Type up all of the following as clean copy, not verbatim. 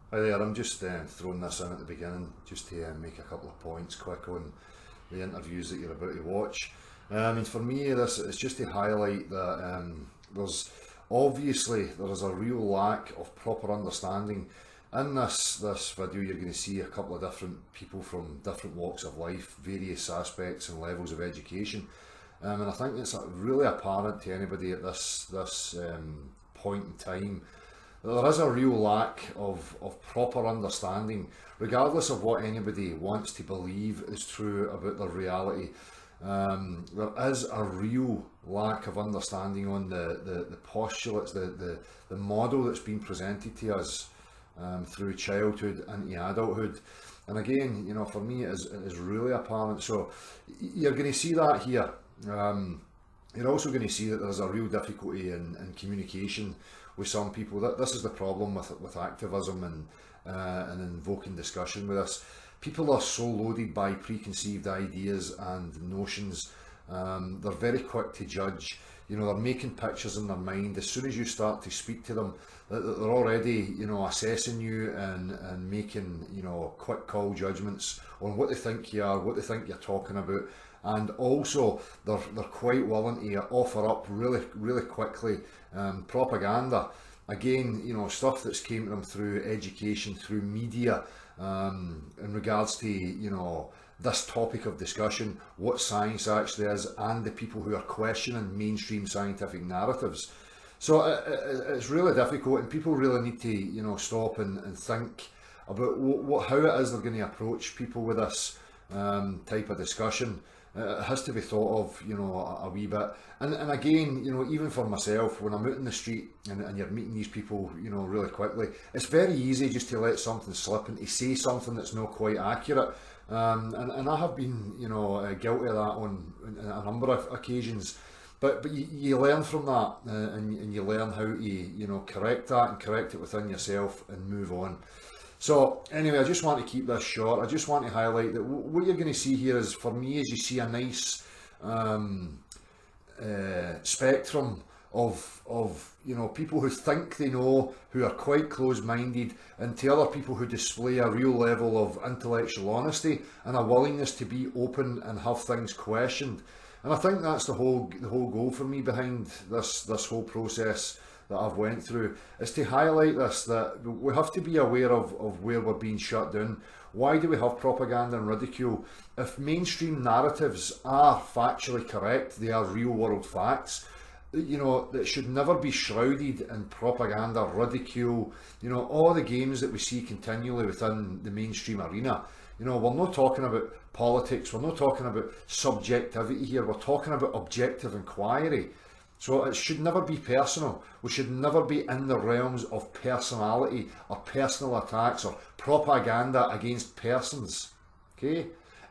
Hi there, I'm just throwing this in at the beginning just to make a couple of points quick on the interviews that you're about to watch. And for me, this is just to highlight that there is a real lack of proper understanding. In this video, you're going to see a couple of different people from different walks of life, various aspects and levels of education. And I think it's really apparent to anybody at this point in time, there is a real lack of proper understanding, regardless of what anybody wants to believe is true about their reality. There is a real lack of understanding on the postulates, the model that's been presented to us through childhood into adulthood. And again, for me, it is really apparent. So you're going to see that here. You're also going to see that there's a real difficulty in communication with some people. This is the problem with activism and invoking discussion with us. People are so loaded by preconceived ideas and notions. They're very quick to judge. They're making pictures in their mind. As soon as you start to speak to them, they're already, assessing you and making, quick call judgments on what they think you are, what they think you're talking about. And also, they're quite willing to offer up really quickly propaganda. Again, stuff that's came to them through education, through media, in regards to, this topic of discussion, what science actually is, and the people who are questioning mainstream scientific narratives. So it's really difficult, and people really need to, stop and think about how it is they're going to approach people with this type of discussion. It has to be thought of, a wee bit. And again, even for myself, when I'm out in the street and you're meeting these people, really quickly, it's very easy just to let something slip and to say something that's not quite accurate. And I have been, guilty of that on a number of occasions. But you learn from that, and you learn how to, correct that and correct it within yourself and move on. So anyway, I just want to keep this short. I just want to highlight that what you're going to see here is, for me, is you see a nice spectrum of people who think they know, who are quite close-minded, and to other people who display a real level of intellectual honesty and a willingness to be open and have things questioned. And I think that's the whole goal for me behind this whole process that I've went through, is to highlight this, that we have to be aware of where we're being shut down. Why do we have propaganda and ridicule? If mainstream narratives are factually correct, they are real world facts, that should never be shrouded in propaganda, ridicule, all the games that we see continually within the mainstream arena. We're not talking about politics, we're not talking about subjectivity here, we're talking about objective inquiry. So it should never be personal. We should never be in the realms of personality or personal attacks or propaganda against persons. Okay?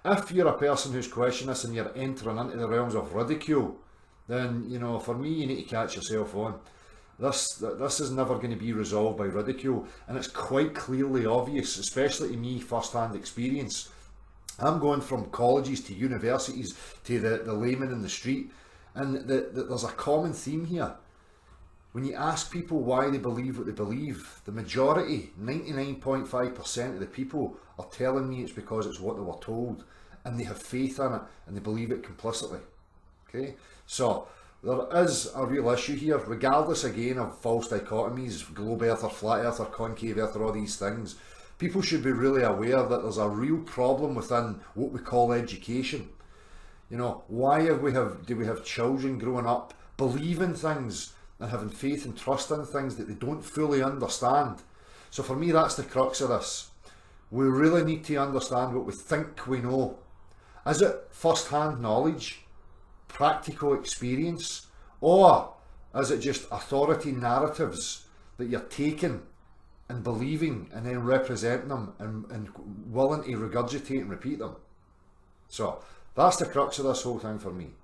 If you're a person who's questioning this and you're entering into the realms of ridicule, then, for me, you need to catch yourself on. This is never going to be resolved by ridicule, and it's quite clearly obvious, especially to me, first-hand experience. I'm going from colleges to universities to the layman in the street, and there's a common theme here. When you ask people why they believe what they believe, the majority, 99.5% of the people, are telling me it's because it's what they were told, and they have faith in it, and they believe it complicitly. Okay? So, there is a real issue here, regardless again of false dichotomies, globe earth or flat earth or concave earth or all these things. People should be really aware that there's a real problem within what we call education. Why do we have children growing up believing things and having faith and trust in things that they don't fully understand? So for me, that's the crux of this. We really need to understand what we think we know. Is it first-hand knowledge, practical experience, or is it just authority narratives that you're taking and believing and then representing them and willing to regurgitate and repeat them? So that's the crux of this whole thing for me.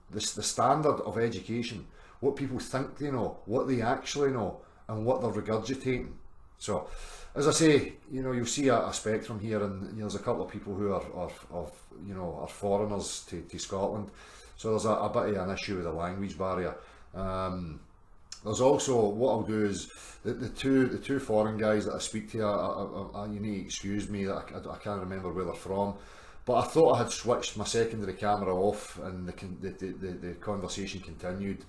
The standard of education, what people think they know, what they actually know, and what they're regurgitating. So, as I say, you'll see a spectrum here, and there's a couple of people who are foreigners to Scotland. So there's a bit of an issue with the language barrier. There's also, what I'll do is, the two foreign guys that I speak to, you need to excuse me that I can't remember where they're from, but I thought I had switched my secondary camera off and the conversation continued.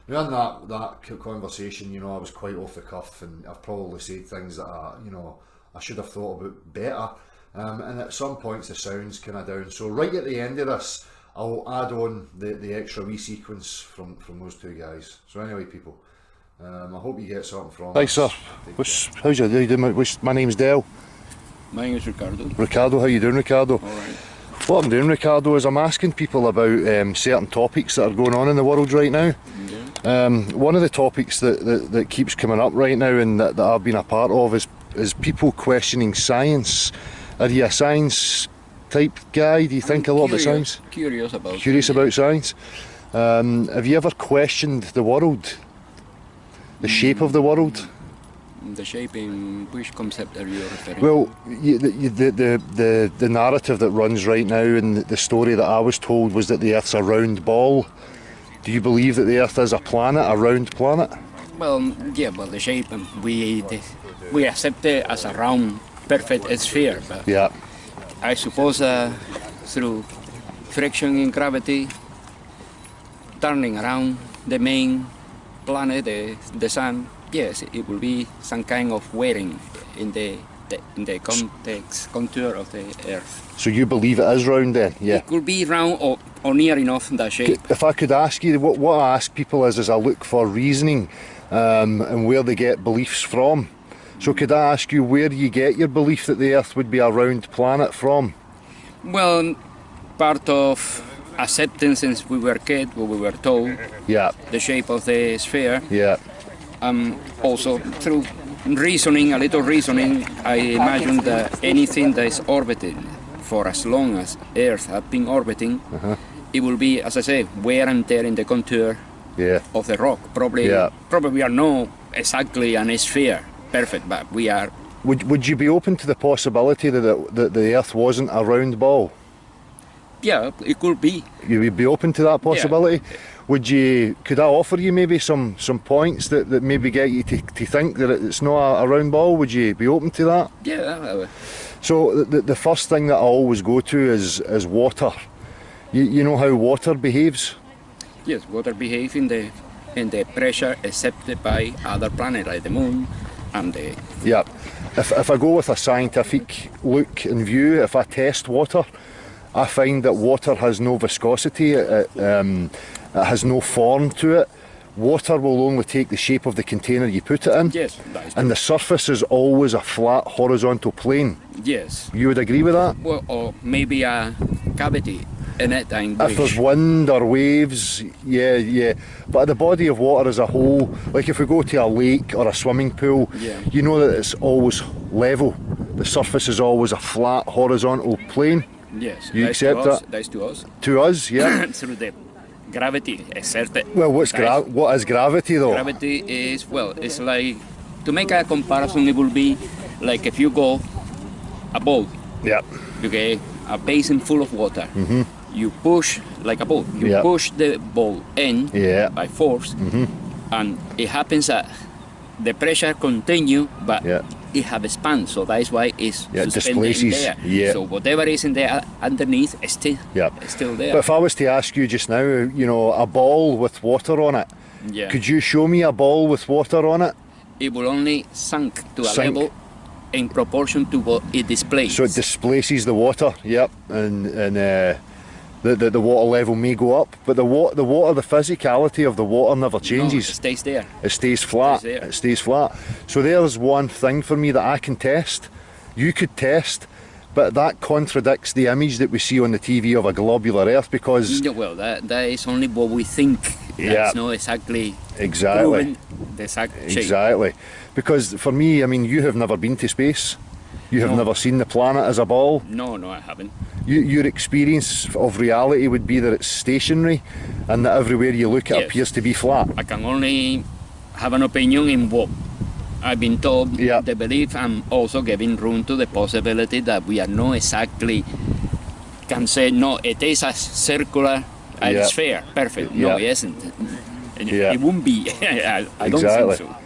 Now in that conversation, I was quite off the cuff, and I've probably said things that I should have thought about better. And at some points the sound's kind of down. So right at the end of this, I'll add on the extra wee sequence from those two guys. So anyway, people, I hope you get something from Hi this. sir, how's your day? My name's Dale. My name is Ricardo. Ricardo, how you doing, Ricardo? Alright. What I'm doing, Ricardo, is I'm asking people about certain topics that are going on in the world right now. Yeah. One of the topics that keeps coming up right now and that I've been a part of is people questioning science. Are you a science type guy? Do you think a lot about science? Curious about Science? Have you ever questioned the world? The shape of the world? the shape. In which concept are you referring? Well, the narrative that runs right now, and the story that I was told, was that the Earth's a round ball. Do you believe that the Earth is a planet, a round planet? Well, yeah, but the shape we accept it as a round, perfect sphere. But Yeah. I suppose through friction in gravity, turning around the main planet, the sun, yes, it will be some kind of wearing in the contour of the Earth. So you believe it is round then? Yeah. It could be round or near enough that shape. If I could ask you, what I ask people is I look for reasoning and where they get beliefs from. So could I ask you where you get your belief that the Earth would be a round planet from? Well, part of acceptance since we were kids, what we were told, Yeah, the shape of the sphere. yeah, Also through reasoning, a little reasoning, I imagine that anything that is orbiting for as long as Earth has been orbiting, it will be, as I say, wear and tear in the contour yeah. of the rock. Probably we are not exactly an sphere, perfect, but we are. Would you be open to the possibility that the Earth wasn't a round ball? Yeah, it could be. You would be open to that possibility? Yeah. Could I offer you maybe some points that maybe get you to think that it's not a round ball? Would you be open to that? Yeah. So the first thing that I always go to is water. You know how water behaves? Yes, water behaves in the pressure accepted by other planets like the moon and the. Yeah. If I go with a scientific look and view, if I test water, I find that water has no viscosity, it has no form to it. Water will only take the shape of the container you put it in. Yes, that is true. And the surface is always a flat horizontal plane. Yes. You would agree with that? Well, or maybe a cavity in it. If there's wind or waves, yeah. But the body of water as a whole, like if we go to a lake or a swimming pool, you know that it's always level. The surface is always a flat horizontal plane. Yes. You accept that? That's to us. To us, yeah. Through the gravity exerted. Well, what is gravity though? Gravity is, it's like, to make a comparison, it will be like if you go a boat. Yeah. Okay, a basin full of water. Mm-hmm. You push like a boat. You push the boat in by force, and it happens that the pressure continue, but it have expand. So that is why it's suspended in there. Yeah. So whatever is in there underneath is still there. But if I was to ask you just now, a ball with water on it, could you show me a ball with water on it? It will only sink to a level in proportion to what it displaces. So it displaces the water, and the water level may go up, but the water, the physicality of the water never changes. No, it stays there. It stays flat. It stays flat. So there's one thing for me that I can test. You could test, but that contradicts the image that we see on the TV of a globular Earth, because well, that is only what we think. That's not exactly proven the exact shape. Exactly. Because for me, I mean, you have never been to space. You have never seen the planet as a ball. No, I haven't. Your experience of reality would be that it's stationary and that everywhere you look it appears to be flat. I can only have an opinion in what I've been told, the belief, and also giving room to the possibility that we are not exactly can say, no, it is a circular sphere, perfect. No, it isn't. It won't be. I don't Exactly. think so.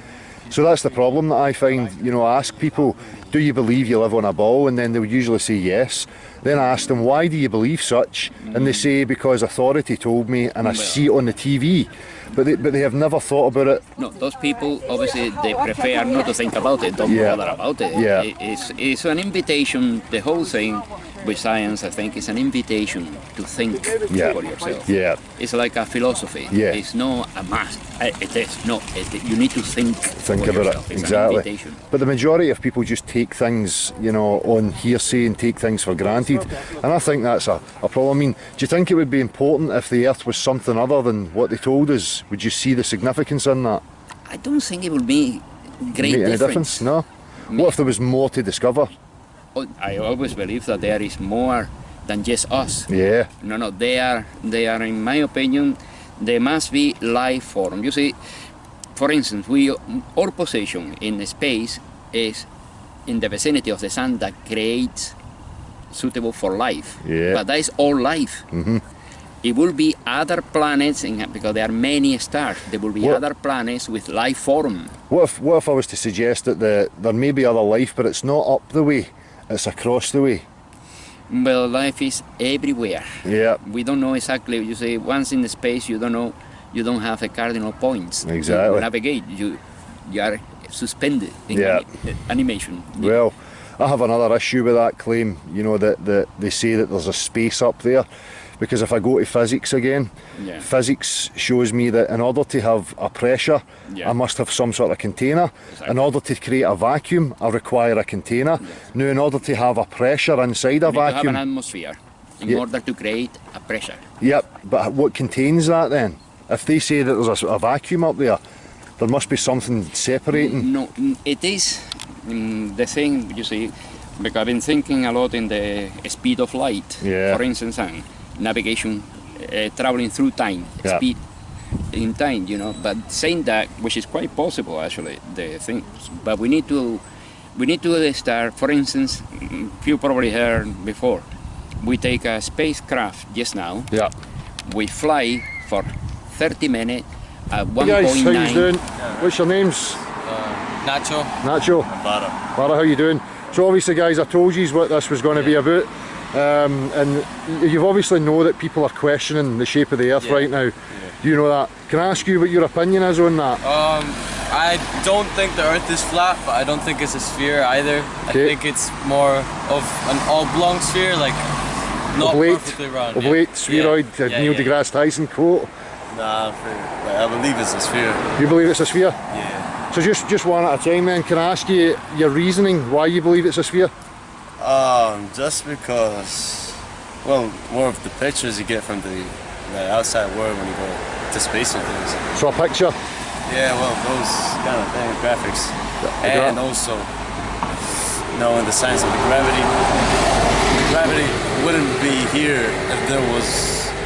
So that's the problem that I find, you know, I ask people, do you believe you live on a ball? And then they'll usually say yes. Then I ask them, why do you believe such? And they say, because authority told me and I see it on the TV. But they have never thought about it. No, those people, obviously, they prefer not to think about it, don't bother about it. Yeah. It's an invitation, the whole thing with science, I think, is an invitation to think for yourself. Yeah. It's like a philosophy. Yeah. It's not a must. It is. No, you need to think for About yourself. it, It's exactly. an invitation. But the majority of people just take things, you know, on hearsay and take things for granted, and I think that's a problem. I mean, do you think it would be important if the Earth was something other than what they told us? Would you see the significance in that? I don't think it will be great Make any difference. difference? No. What if there was more to discover? I always believe that there is more than just us. Yeah. No, they are, in my opinion, there must be life form. You see, for instance, our position in space is in the vicinity of the sun that creates suitable for life. Yeah. But that is all life. Mm-hmm. It will be other planets, because there are many stars, there will be other planets with life form. What if I was to suggest that there may be other life, but it's not up the way, it's across the way? Well, life is everywhere. Yeah. We don't know exactly. You say once in the space, you don't know. You don't have a cardinal points Exactly. to navigate. You are suspended in animation. Well, I have another issue with that claim, you know, that they say that there's a space up there. Because if I go to physics again, physics shows me that in order to have a pressure, I must have some sort of container. Exactly. In order to create a vacuum, I require a container. Now, in order to have a pressure inside a You need to have vacuum... an atmosphere in order to create a pressure. Yep, but what contains that then? If they say that there's a vacuum up there, there must be something separating. No, it is the thing, you see, because I've been thinking a lot in the speed of light, for instance, and navigation, traveling through time, speed in time, you know, but saying that, which is quite possible actually, the thing, but we need to start, for instance, you probably heard before, we take a spacecraft just now, we fly for 30 minutes at 1.9. Hey guys, how you doing? What's your names? Nacho. Nacho. Barra. Barra, how you doing? So obviously guys, I told you what this was going to be about. And you obviously know that people are questioning the shape of the Earth right now. Do you know that? Can I ask you what your opinion is on that? I don't think the Earth is flat, but I don't think it's a sphere either. I think it's more of an oblong sphere, like not perfectly round. Oblate, spheroid, Neil deGrasse Tyson quote. Nah, I believe it's a sphere. You believe it's a sphere? Yeah. So just one at a time then, can I ask you your reasoning why you believe it's a sphere? Just because, well, more of the pictures you get from the outside world when you go to space and things. So a picture? Yeah, well, those kind of things, graphics. And also, knowing the science of the gravity. Gravity wouldn't be here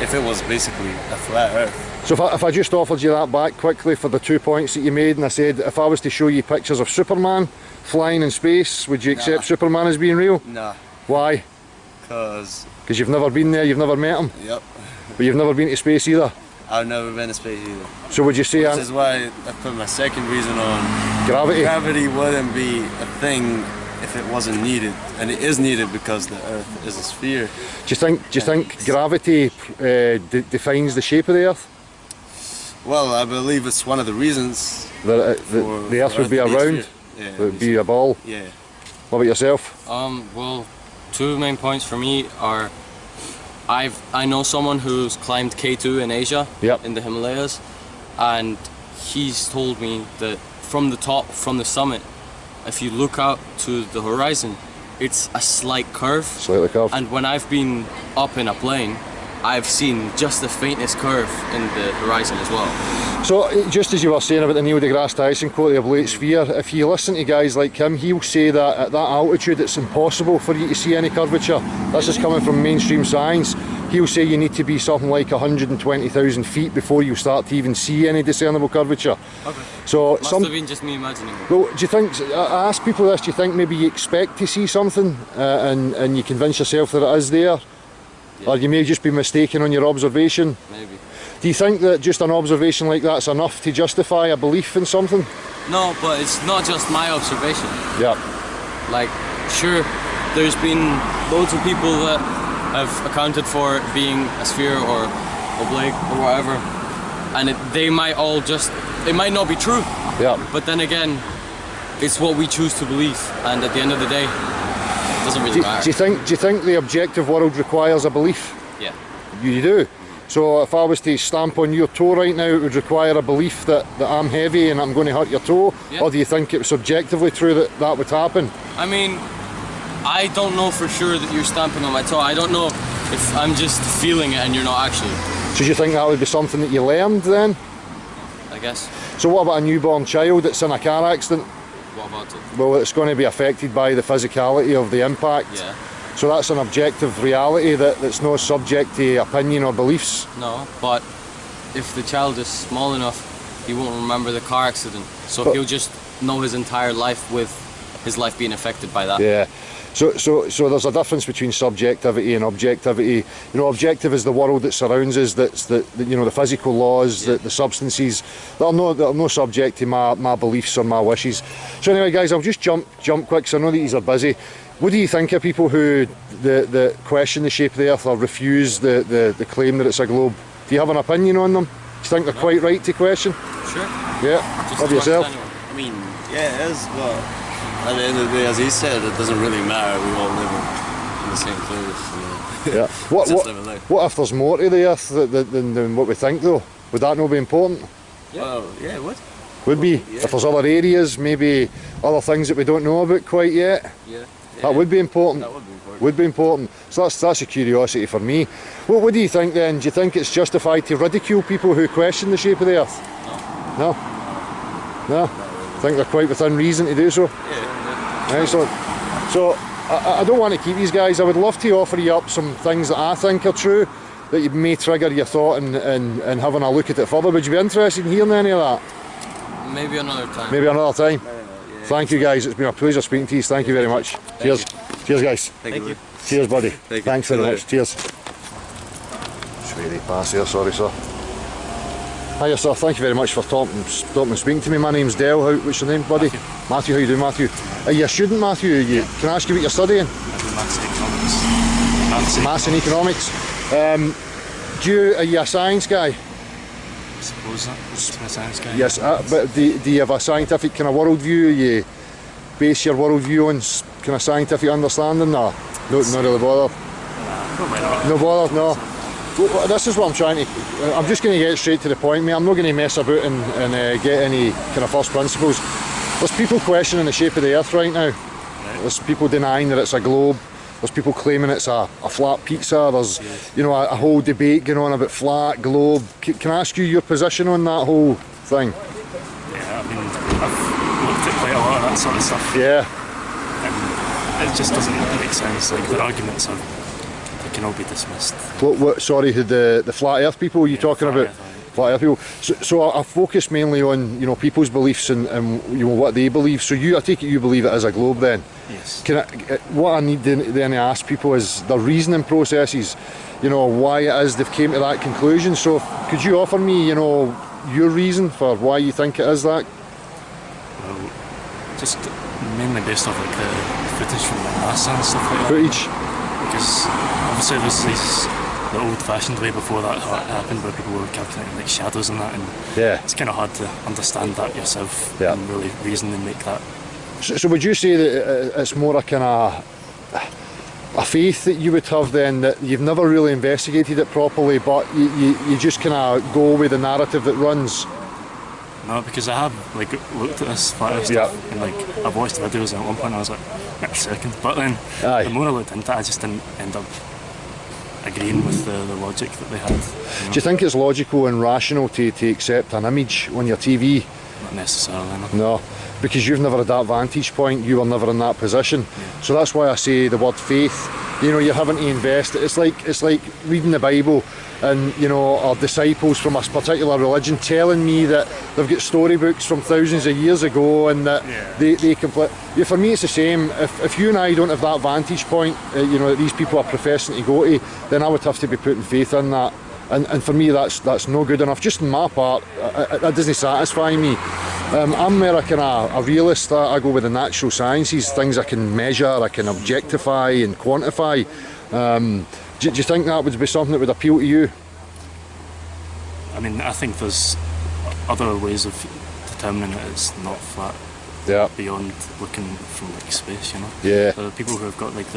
if it was basically a flat Earth. So if I just offered you that back quickly for the 2 points that you made, and I said if I was to show you pictures of Superman flying in space, would you accept Superman as being real? Nah. Why? Because you've never been there, you've never met him? Yep. But you've never been to space either? I've never been to space either. So would you say... This is why I put my second reason on... Gravity? Gravity wouldn't be a thing if it wasn't needed, and it is needed because the Earth is a sphere. Do you think gravity defines the shape of the Earth? Well, I believe it's one of the reasons that the Earth would be around. Yeah, it would be a ball. Yeah. What about yourself? Well, two main points for me are I know someone who's climbed K2 in Asia, in the Himalayas, and he's told me that from the top, from the summit, if you look out to the horizon, it's a slight curve. Slightly curved. And when I've been up in a plane, I've seen just the faintest curve in the horizon as well. So, just as you were saying about the Neil deGrasse Tyson quote, the oblate sphere, if you listen to guys like him, he'll say that at that altitude it's impossible for you to see any curvature. This is coming from mainstream science. He'll say you need to be something like 120,000 feet before you start to even see any discernible curvature. Okay. So must have been just me imagining it. Well, do you think, I ask people this, do you think maybe you expect to see something and you convince yourself that it is there? Yeah. Or you may just be mistaken on your observation? Maybe. Do you think that just an observation like that's enough to justify a belief in something? No, but it's not just my observation. Yeah. Like, sure, there's been loads of people that have accounted for it being a sphere or oblique or whatever, and they might all just, it might not be true. Yeah. But then again, it's what we choose to believe, and at the end of the day, it doesn't really matter. Do you think the objective world requires a belief? Yeah. You do? So if I was to stamp on your toe right now, it would require a belief that I'm heavy and I'm going to hurt your toe? Yeah. Or do you think it was subjectively true that that would happen? I mean, I don't know for sure that you're stamping on my toe. I don't know if I'm just feeling it and you're not actually. So do you think that would be something that you learned then? I guess. So what about a newborn child that's in a car accident? What about it? Well, it's going to be affected by the physicality of the impact. Yeah. So that's an objective reality that's not subject to opinion or beliefs. No, but if the child is small enough, he won't remember the car accident. So But- he'll just know his entire life with his life being affected by that. Yeah. So there's a difference between subjectivity and objectivity. You know, objective is the world that surrounds us. That's the physical laws, Yeah. the substances. They're no subject to my beliefs or my wishes. So anyway, guys, I'll just jump quick. So I know that these are busy. What do you think of people who the question the shape of the Earth or refuse the claim that it's a globe? Do you have an opinion on them? Do you think they're quite right to question? Sure. Yeah. Just What trust yourself? anyone. I mean, yeah, it is, but at the end of the day, as he said, it doesn't really matter. We all live in the same place. You know. Yeah. What Just live a life. what if there's more to the Earth than what we think though? Would that not be important? Well, yeah, what? Would be. Yeah. If there's other areas, maybe other things that we don't know about quite yet. Yeah. That would be important. That would be important. Would be important. So that's a curiosity for me. What do you think then? Do you think it's justified to ridicule people who question the shape of the Earth? No. No? I think they're quite within reason to do so. Yeah. Excellent. So I don't want to keep these guys. I would love to offer you up some things that I think are true that you may trigger your thought and having a look at it further. Would you be interested in hearing any of that? Maybe another time. Maybe another time. Thank you guys. It's been a pleasure speaking to you. Thank you very much. Cheers. Cheers guys. Thank you. Cheers buddy. you. Thanks See you very later. much. Cheers. Sweetie pass here, sorry sir. Hiya sir, thank you very much for stopping and speaking to me. My name's Del. What's your name buddy? Matthew, how you doing Matthew? Are you a student Matthew? Can I ask you what you're studying? Maths and economics. Maths and economics. Are you a science guy? I suppose that's my science guy. Yes, but do you have a scientific kind of worldview? You base your worldview on kind of scientific understanding? No, not really bothered. Probably not. No bother, no. Well, this is what I'm trying to. I'm just going to get straight to the point, mate. I'm not going to mess about and get any kind of first principles. There's people questioning the shape of the Earth right now. There's people denying that it's a globe. There's people claiming it's a flat pizza. There's a whole debate going on about flat, globe. Can I ask you your position on that whole thing? Yeah, I mean, I've looked at quite a lot of that sort of stuff. Yeah. And it just doesn't make sense. Like, the arguments they can all be dismissed. Sorry, the flat Earth people you're talking flat about? Earth, Flat Earth people. So I focus mainly on people's beliefs and what they believe. So I take it you believe it is a globe then? Yes. What I need then to ask people is their reasoning processes. Why it is they've came to that conclusion. So could you offer me your reason for why you think it is that? Well, just mainly based off like the footage from like NASA and stuff like that. Footage? Because obviously there's the old-fashioned way before that happened, where people were calculating like shadows and that, and Yeah. it's kind of hard to understand that yourself and really reason and make that. So would you say that it's more a kind of a faith that you would have then, that you've never really investigated it properly, but you just kind of go with the narrative that runs? No, because I have like looked at this flat Earth stuff and like I've watched videos, and at one point I was like, wait a second. But then Aye. the more I looked into it, I just didn't end up agreeing with the logic that they had. Do you think it's logical and rational to accept an image on your TV? Not necessarily, no. No, because you've never had that vantage point, you were never in that position. So that's why I say the word faith. You're having to invest. It's like reading the Bible and our disciples from a particular religion telling me that they've got storybooks from thousands of years ago and that they complete. For me it's the same. If you and I don't have that vantage point, that these people are professing to go to, then I would have to be putting faith in that. And for me, that's no good enough. Just on my part, that doesn't satisfy me. I'm more like a realist. I go with the natural sciences, things I can measure, I can objectify and quantify. Do you think that would be something that would appeal to you? I mean, I think there's other ways of determining it. It's not flat. Yeah. Beyond looking from like space, you know. Yeah. There are people who have got like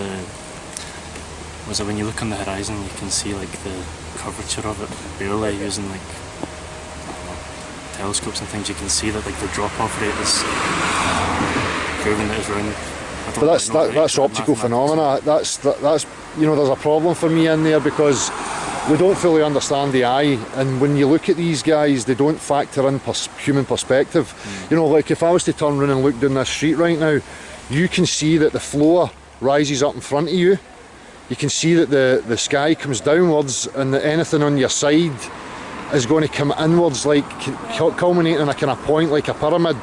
was it when you look on the horizon, you can see like the curvature of it barely using like telescopes and things. You can see that like the drop-off rate is proving that it's round. But that's optical phenomena. That's you know, there's a problem for me in there because we don't fully understand the eye, and when you look at these guys, they don't factor in human perspective. You know, like if I was to turn around and look down this street right now, you can see that the floor rises up in front of you. You can see that the sky comes downwards, and that anything on your side is going to come inwards, like culminating in a kind of point like a pyramid.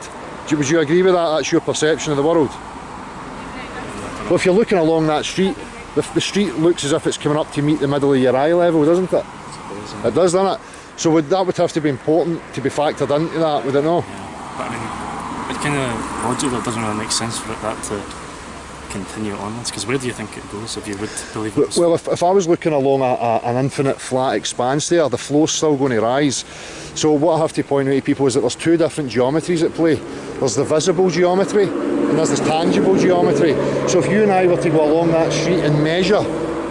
Would you agree with that? That's your perception of the world? Well, if you're looking along that street, the street looks as if it's coming up to meet the middle of your eye level, doesn't it? It does, doesn't it? So that would have to be important to be factored into that, would it not? Yeah, but I mean, it kind of logically doesn't really make sense for that to continue onwards, because where do you think it goes if you would believe it? Well, if I was looking along an infinite flat expanse there, the flow's still going to rise. So what I have to point out to people is that there's two different geometries at play. There's the visible geometry and there's this tangible geometry. So if you and I were to go along that street and measure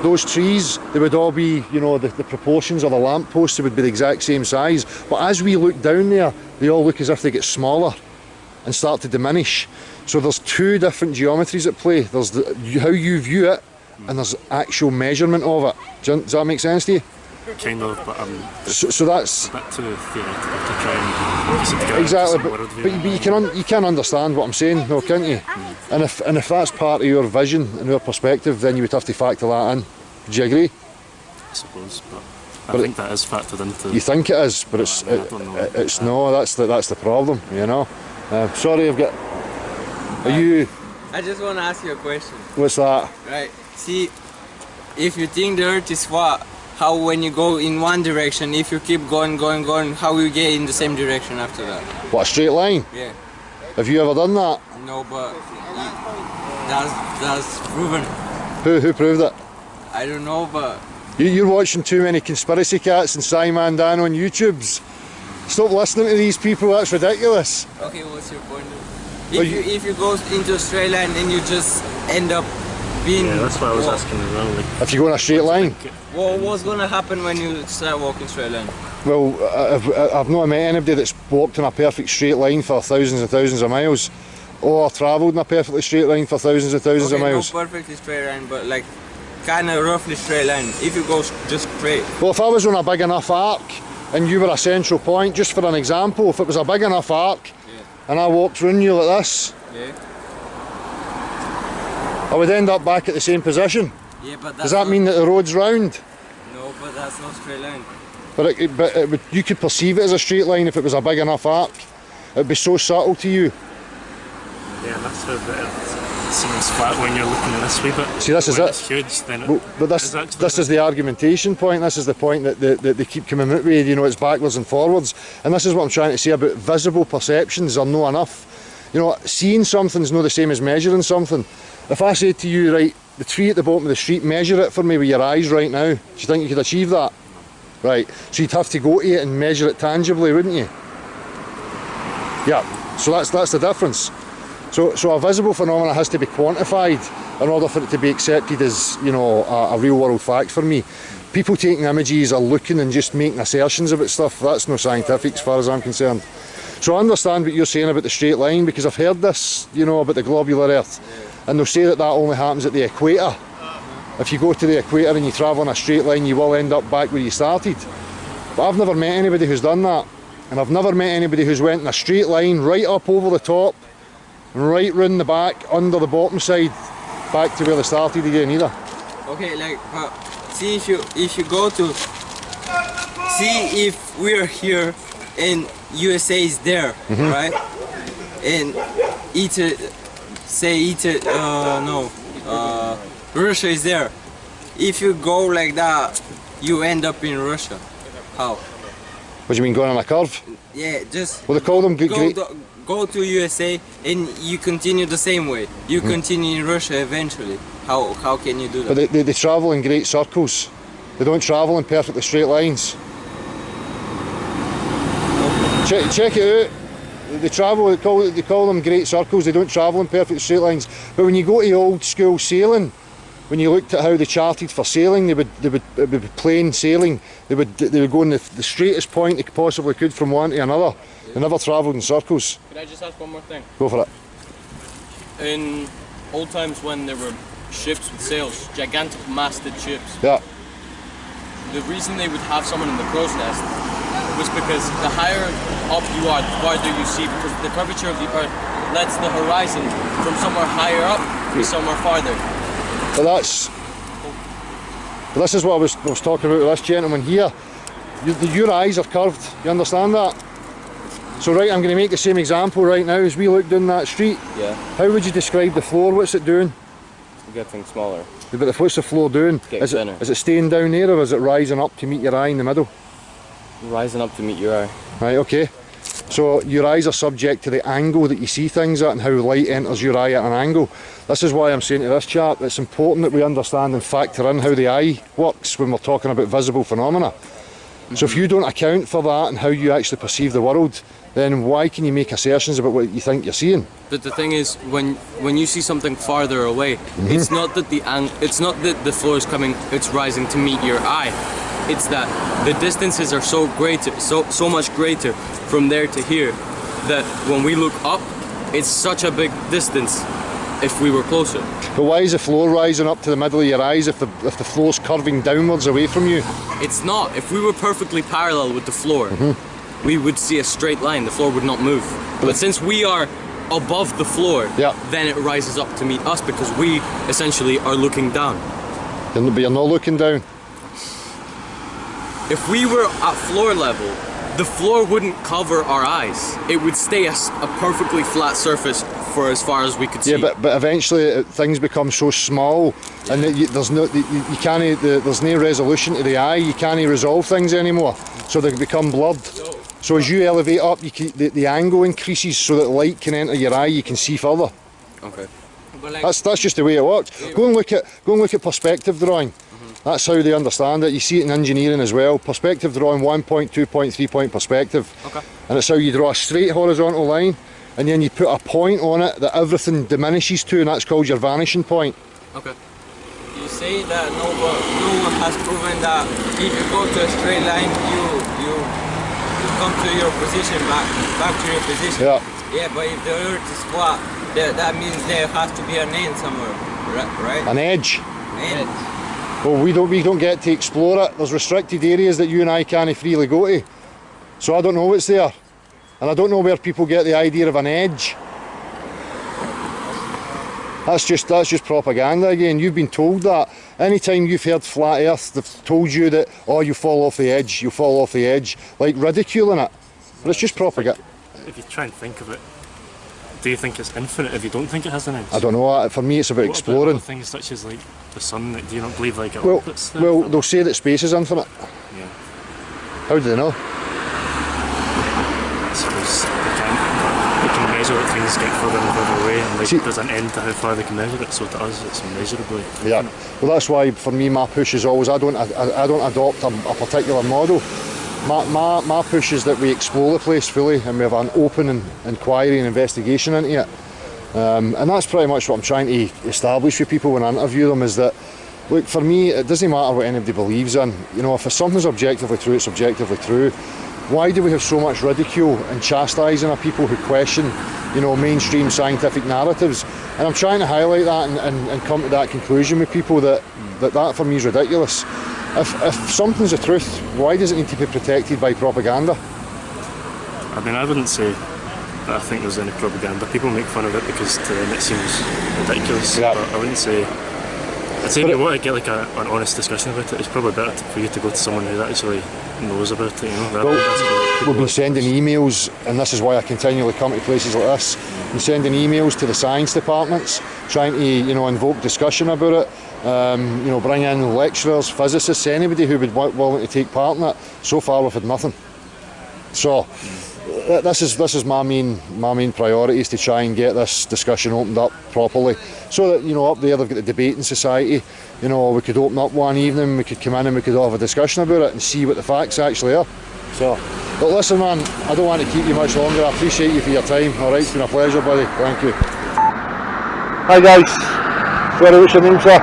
those trees, they would all be, you know, the proportions of the lampposts would be the exact same size. But as we look down there, they all look as if they get smaller and start to diminish. So there's two different geometries at play. There's how you view it, and there's actual measurement of it. Does that make sense to you? Kind of, but so that's a bit too theoretical to try and piece it together. Exactly, but you can understand what I'm saying, though, can't you? And if that's part of your vision and your perspective, then you would have to factor that in. Do you agree? I suppose, but I think that is factored into. You think it is, but it's no. That's the problem, you know. Sorry, I've got. Are you? I just want to ask you a question. What's that? Right. See, if you think the Earth is flat, how when you go in one direction, if you keep going, how you get in the same direction after that? What, a straight line? Yeah. Have you ever done that? No, but that's proven. Who proved it? I don't know, but You're watching too many conspiracy cats and Simon Dan on YouTubes. Stop listening to these people. That's ridiculous. okay, what's your point? If you go into Australia and then you just end up being. Yeah, that's what I was asking as well. Like, if you go in a straight line. What's gonna happen when you start walking straight line? Well, I've not met anybody that's walked in a perfect straight line for thousands and thousands of miles, or travelled in a perfectly straight line for thousands and thousands of miles. Not perfectly straight line, but like kind of roughly straight line. If you go just straight. Well, if I was on a big enough arc and you were a central point, just for an example, if it was a big enough arc and I walked round you like this, I would end up back at the same position. Yeah, but that's does that mean that the road's round? No, but that's not straight line. But you could perceive it as a straight line if it was a big enough arc. It would be so subtle to you. Yeah, that's how it seems flat when you're looking at this way, but see, this is when it. It's huge, then but this is the argumentation point. This is the point that they keep coming out with. You know, it's backwards and forwards, and this is what I'm trying to say about visible perceptions are no enough. You know, seeing something's not the same as measuring something. If I said to you, right, the tree at the bottom of the street, measure it for me with your eyes right now, do you think you could achieve that? Right, so you'd have to go to it and measure it tangibly, wouldn't you? Yeah, so that's the difference. So a visible phenomenon has to be quantified in order for it to be accepted as, you know, a real world fact for me. People taking images are looking and just making assertions about stuff. That's no scientific as far as I'm concerned. So I understand what you're saying about the straight line, because I've heard this, you know, about the globular earth, and they'll say that only happens at the equator. If you go to the equator and you travel in a straight line, you will end up back where you started. But I've never met anybody who's done that, and I've never met anybody who's went in a straight line right up over the top, right round the back, under the bottom side, back to where they started again either. Okay, like, see if you go to, see if we're here and USA is there, right? And Russia is there. If you go like that, you end up in Russia. How? What do you mean, going on a curve? Yeah, just Well, they call them go to USA and you continue the same way. You continue in Russia eventually. How can you do that? But they travel in great circles. They don't travel in perfectly straight lines. Check it out. They travel. They call them great circles. They don't travel in perfect straight lines. But when you go to old school sailing, when you looked at how they charted for sailing, it would be plain sailing. They would go in the straightest point they possibly could from one to another. They never travelled in circles. Could I just ask one more thing? Go for it. In old times when there were ships with sails, gigantic masted ships, Yeah. the reason they would have someone in the crow's nest was because the higher up you are, the farther you see, because the curvature of the earth lets the horizon from somewhere higher up be somewhere farther. But this is what I was talking about with this gentleman here. Your eyes are curved, you understand that? So right, I'm going to make the same example right now as we look down that street. Yeah. How would you describe the floor? What's it doing? Getting smaller. But what's the floor doing? Getting thinner. Is it staying down there, or is it rising up to meet your eye in the middle? Rising up to meet your eye. Right, okay. So your eyes are subject to the angle that you see things at and how light enters your eye at an angle. This is why I'm saying to this chap, it's important that we understand and factor in how the eye works when we're talking about visible phenomena. So if you don't account for that and how you actually perceive the world, then why can you make assertions about what you think you're seeing? But the thing is, when you see something farther away, it's not that the floor is coming, it's rising to meet your eye. It's that the distances are so much greater from there to here, that when we look up, it's such a big distance if we were closer. But why is the floor rising up to the middle of your eyes if the floor's curving downwards away from you? It's not. If we were perfectly parallel with the floor, we would see a straight line. The floor would not move. But since we are above the floor, then it rises up to meet us because we essentially are looking down. But you're not looking down. If we were at floor level, the floor wouldn't cover our eyes. It would stay a perfectly flat surface for as far as we could see. Yeah, but eventually things become so small, and that there's no resolution to the eye. You can't resolve things anymore, so they become blurred. So as you elevate up, the angle increases so that light can enter your eye. You can see further. Okay. That's just the way it works. Go and look at perspective drawing. That's how they understand it. You see it in engineering as well. Perspective drawing, 1 point, 2 point, 3 point perspective. Okay. And it's how you draw a straight horizontal line, and then you put a point on it that everything diminishes to, and that's called your vanishing point. Okay. You say that no one has proven that if you go to a straight line, you come to your position, back to your position. Yeah. Yeah, but if the earth is flat, that means there has to be an end somewhere, right? An edge. End. Well, we don't get to explore it. There's restricted areas that you and I can't freely go to. So I don't know what's there. And I don't know where people get the idea of an edge. That's just propaganda again. You've been told that. Anytime you've heard flat earth, they've told you that, oh, you fall off the edge, you fall off the edge, like ridiculing it. But it's just propaganda. If you try and think of it, do you think it's infinite if you don't think it has an edge? I don't know. For me, it's about exploring. About things such as like the sun, do you not believe like it orbits? Well, they'll say that space is infinite. Yeah. How do they know? I suppose they can measure it, things get further and further away, and there's an end to how far they can measure it. So to us, it's immeasurably infinite. Yeah. Well, that's why for me, my push is always I don't adopt a particular model. My push is that we explore the place fully and we have an open inquiry and investigation into it. And that's pretty much what I'm trying to establish with people when I interview them, is that, look, for me, it doesn't matter what anybody believes in. You know, if something's objectively true, it's objectively true. Why do we have so much ridicule and chastising of people who question, you know, mainstream scientific narratives? And I'm trying to highlight that and come to that conclusion with people that for me is ridiculous. If something's the truth, why does it need to be protected by propaganda? I mean, I wouldn't say that I think there's any propaganda. People make fun of it because to them it seems ridiculous. Yeah. But I wouldn't say. I'd say if you want to get like an honest discussion about it, it's probably better for you to go to someone who actually knows about it. You know, we've been sending emails, and this is why I continually come to places like this. We're sending emails to the science departments, trying to invoke discussion about it. You know, bring in lecturers, physicists, anybody who would be willing to take part in it. So far we've had nothing. So this is my main priority, is to try and get this discussion opened up properly, so that, you know, up there they've got the debating society. You know, we could open up one evening, we could come in and we could all have a discussion about it and see what the facts actually are. So, but listen man, I don't want to keep you much longer. I appreciate you for your time. Alright, it's been a pleasure buddy, thank you. Hi guys, sorry, what's your name sir?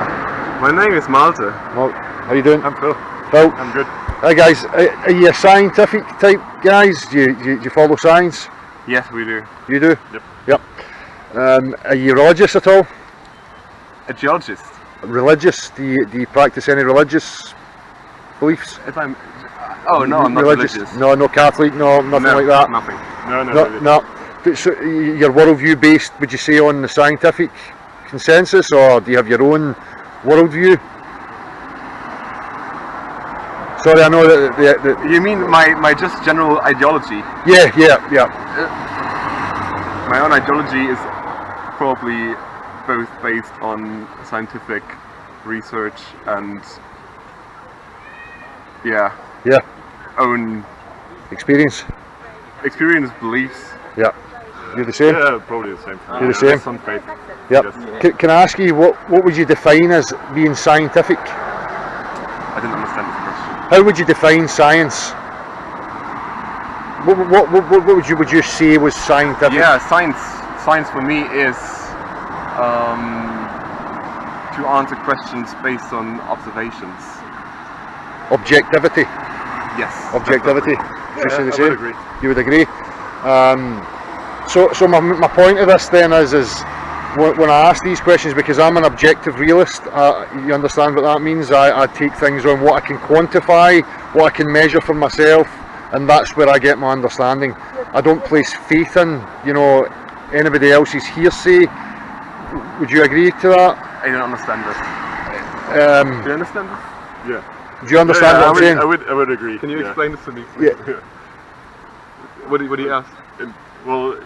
My name is Malte. Well, how you doing? I'm Phil. Phil? I'm good. Hi guys, are you scientific type guys? Do you follow science? Yes, we do. You do? Yep. Yep. Are you religious at all? A geologist. Religious? Do you practice any religious beliefs? If I'm... Oh no, I'm not religious. No, no Catholic, no, nothing like that? Nothing. No, No. So your worldview based, would you say, on the scientific consensus, or do you have your own worldview? Sorry, I know that You mean my just general ideology? Yeah. My own ideology is probably both based on scientific research and own experience, beliefs. Yeah. You're the same? Yeah, probably the same. You're the same? Some faith. Yep. Yes. Can I ask you, what would you define as being scientific? I didn't understand this question. How would you define science? What would you say was scientific? Yeah, science for me is to answer questions based on observations. Objectivity. Yes. Objectivity. Yeah, I would agree. You would agree. So my point of this then is when I ask these questions, because I'm an objective realist, you understand what that means? I take things on what I can quantify, what I can measure for myself, and that's where I get my understanding. I don't place faith in, you know, anybody else's hearsay. Would you agree to that? I don't understand this. Do you understand this? Yeah. Do you understand what I'm saying? I would agree. Can you explain this to me? Yeah. What do you ask? Well,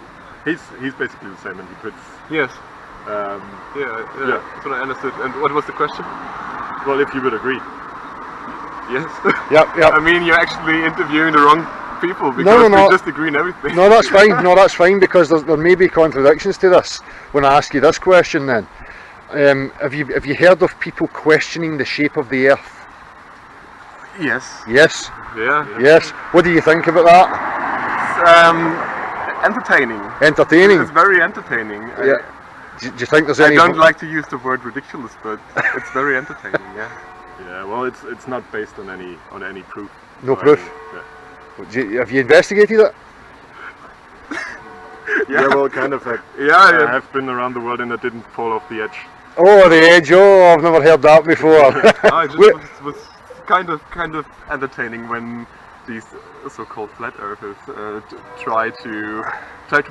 he's basically the same, and he puts. Yes. That's what I understood. And what was the question? Well, if you would agree. Yes. Yep. I mean, you're actually interviewing the wrong people because we just agree on everything. No, that's fine. No, that's fine, because there may be contradictions to this. When I ask you this question, then, have you heard of people questioning the shape of the Earth? Yes. Yes. Yeah. Yes. What do you think about that? It's entertaining. Entertaining. It's very entertaining. Yeah. Do you think there's I any? don't like to use the word ridiculous, but it's very entertaining. Yeah. Yeah. Well, it's not based on any proof. No proof. Have you investigated it? Yeah, well, kind of. I have been around the world and I didn't fall off the edge. Oh, the edge! Oh, I've never heard that before. It was kind of entertaining when these so-called flat earthers try to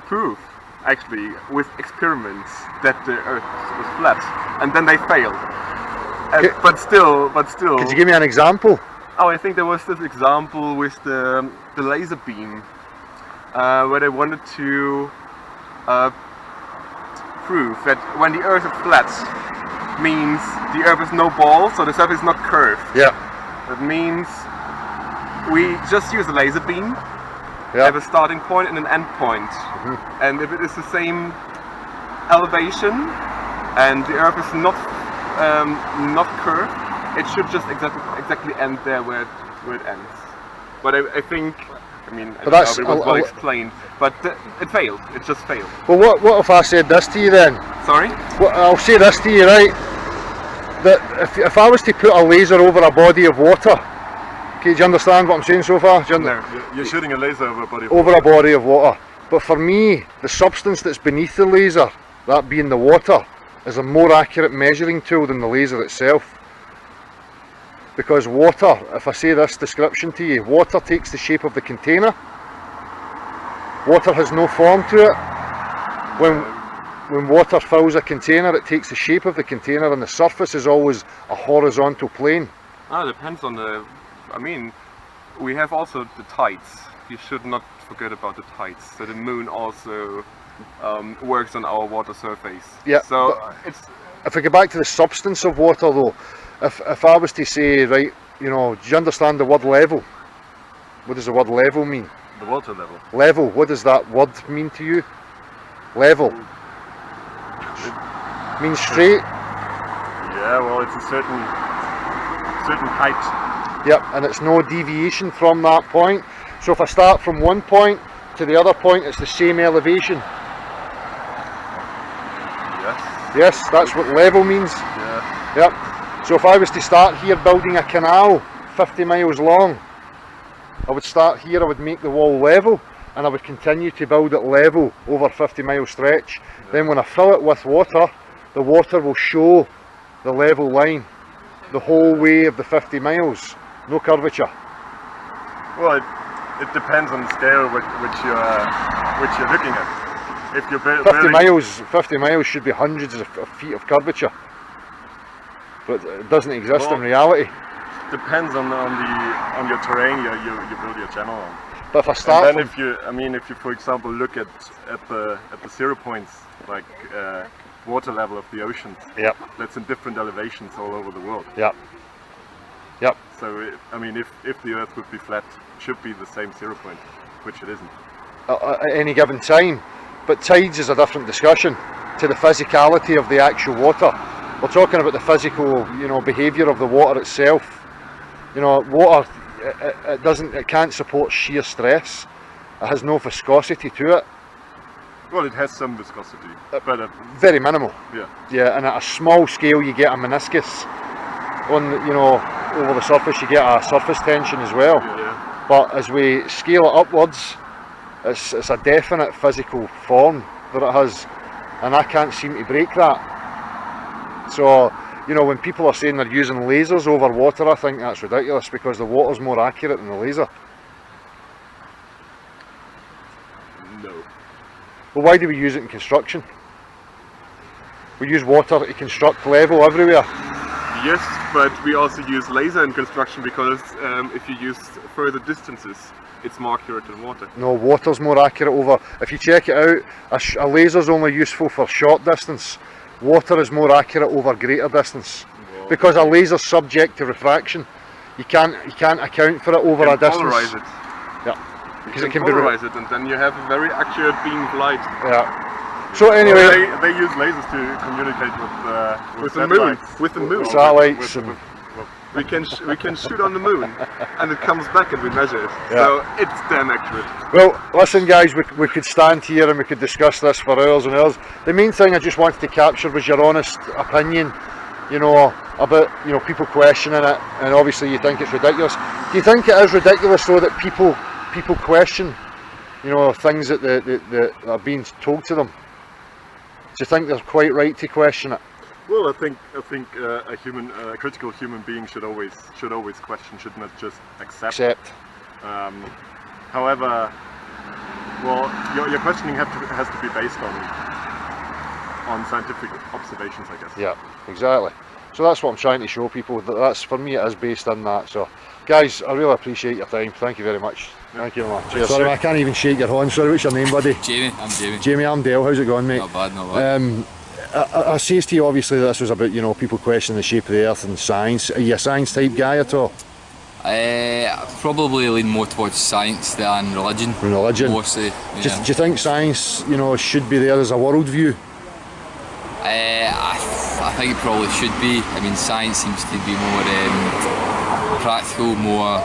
prove, actually, with experiments, that the Earth was flat, and then they fail. But still. Could you give me an example? Oh, I think there was this example with the laser beam, where they wanted to prove that when the Earth is flat, means the Earth is no ball, so the surface is not curved. Yeah. That means we just use a laser beam, Yeah. have a starting point and an end point. And if it is the same elevation and the Earth is not curved, it should just exactly end there where it ends. But I think, I mean, I don't know if it was well explained, but it failed. It just failed. Well, what if I said this to you then? Sorry? Well, I'll say this to you, right? That if I was to put a laser over a body of water, okay, do you understand what I'm saying so far? No, you're shooting a laser over a body of water. Over a body of water. But for me, the substance that's beneath the laser, that being the water, is a more accurate measuring tool than the laser itself. Because water, if I say this description to you, water takes the shape of the container. Water has no form to it. When water fills a container, it takes the shape of the container, and the surface is always a horizontal plane. It depends on the... I mean, we have also the tides. You should not forget about the tides. So the moon also works on our water surface. Yeah. So if we go back to the substance of water though, if I was to say, right, you know, do you understand the word level? What does the word level mean? The water level. Level, what does that word mean to you? Level. Means straight? Yeah, well, it's a certain height. Yep, and it's no deviation from that point. So if I start from one point to the other point, it's the same elevation. Yes. Yes, that's what level means. Yeah. Yep. So if I was to start here building a canal 50 miles long, I would start here, I would make the wall level, and I would continue to build it level over a 50-mile stretch. Yeah. Then when I fill it with water, the water will show the level line the whole way of the 50 miles. No curvature. Well, it depends on the scale which you're looking at. If you're 50 miles should be hundreds of feet of curvature, but it doesn't exist in reality. Depends on your terrain you build your channel on. But if I start, and then if you for example look at the 0 points, like water level of the ocean, yep, that's in different elevations all over the world. Yep. Yep. So I mean, if the Earth would be flat, it should be the same 0 point, which it isn't. At any given time. But tides is a different discussion to the physicality of the actual water. We're talking about the physical, you know, behaviour of the water itself. You know, water, it can't support sheer stress. It has no viscosity to it. Well, it has some viscosity, but very minimal. Yeah. Yeah, and at a small scale, you get a meniscus. On, you know, over the surface, you get a surface tension as well. Yeah. But as we scale it upwards, it's a definite physical form that it has, and I can't seem to break that. So, you know, when people are saying they're using lasers over water, I think that's ridiculous, because the water's more accurate than the laser. No. Well, why do we use it in construction? We use water to construct level everywhere. Yes, but we also use laser in construction because if you use further distances, it's more accurate than water. No, water's more accurate over, if you check it out, a laser's only useful for short distance. Water is more accurate over greater distance. Whoa. Because a laser's subject to refraction. You can't account for it over a distance. Polarize it. Yeah. Because it can polarize it, and then you have a very accurate beam of light. Yeah. So anyway, they use lasers to communicate with the moon. With the moon. Satellites. We can shoot on the moon, and it comes back, and we measure it. Yeah. So it's damn accurate. Well, listen, guys, we could stand here and we could discuss this for hours and hours. The main thing I just wanted to capture was your honest opinion, you know, about, you know, people questioning it, and obviously you think it's ridiculous. Do you think it is ridiculous though that people question, you know, things that are being told to them? Do you think they're quite right to question it? Well, I think a critical human being should always question, should not just accept. However, well, your questioning has to be based on scientific observations, I guess. Yeah, exactly. So that's what I'm trying to show people. That's, for me, it is based on that. So, guys, I really appreciate your time. Thank you very much. Thank you, man. Cheers. Sorry, I can't even shake your hand. Sorry, what's your name, buddy? Jamie. I'm Jamie. Jamie, I'm Dale. How's it going, mate? Not bad, not bad. I say to you, obviously, that this was about, you know, people questioning the shape of the Earth and science. Are you a science type guy at all? I probably lean more towards science than religion. Religion. Mostly. Yeah. Do you think science, you know, should be there as a worldview? I think it probably should be. I mean, science seems to be more practical, more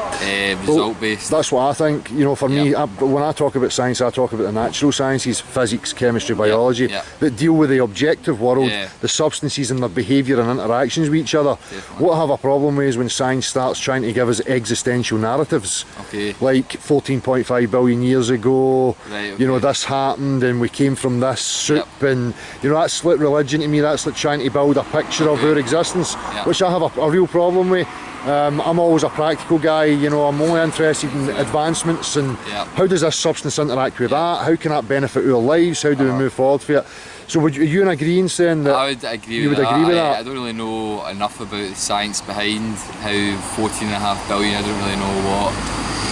result based. That's what I think. You know, for me, when I talk about science, I talk about the natural sciences, physics, chemistry, biology, that deal with the objective world, the substances and their behaviour and interactions with each other. Definitely. What I have a problem with is when science starts trying to give us existential narratives. Okay. Like 14.5 billion years ago, you know, this happened and we came from this soup, and you know, that's like religion to me. That's like trying to build a picture of our existence, which I have a real problem with. I'm always a practical guy, you know, I'm only interested in advancements and how does this substance interact with that, how can that benefit our lives, how do we move forward for it. So would you in agreeing then that I would agree with that? I don't really know enough about the science behind how 14.5 billion, I don't really know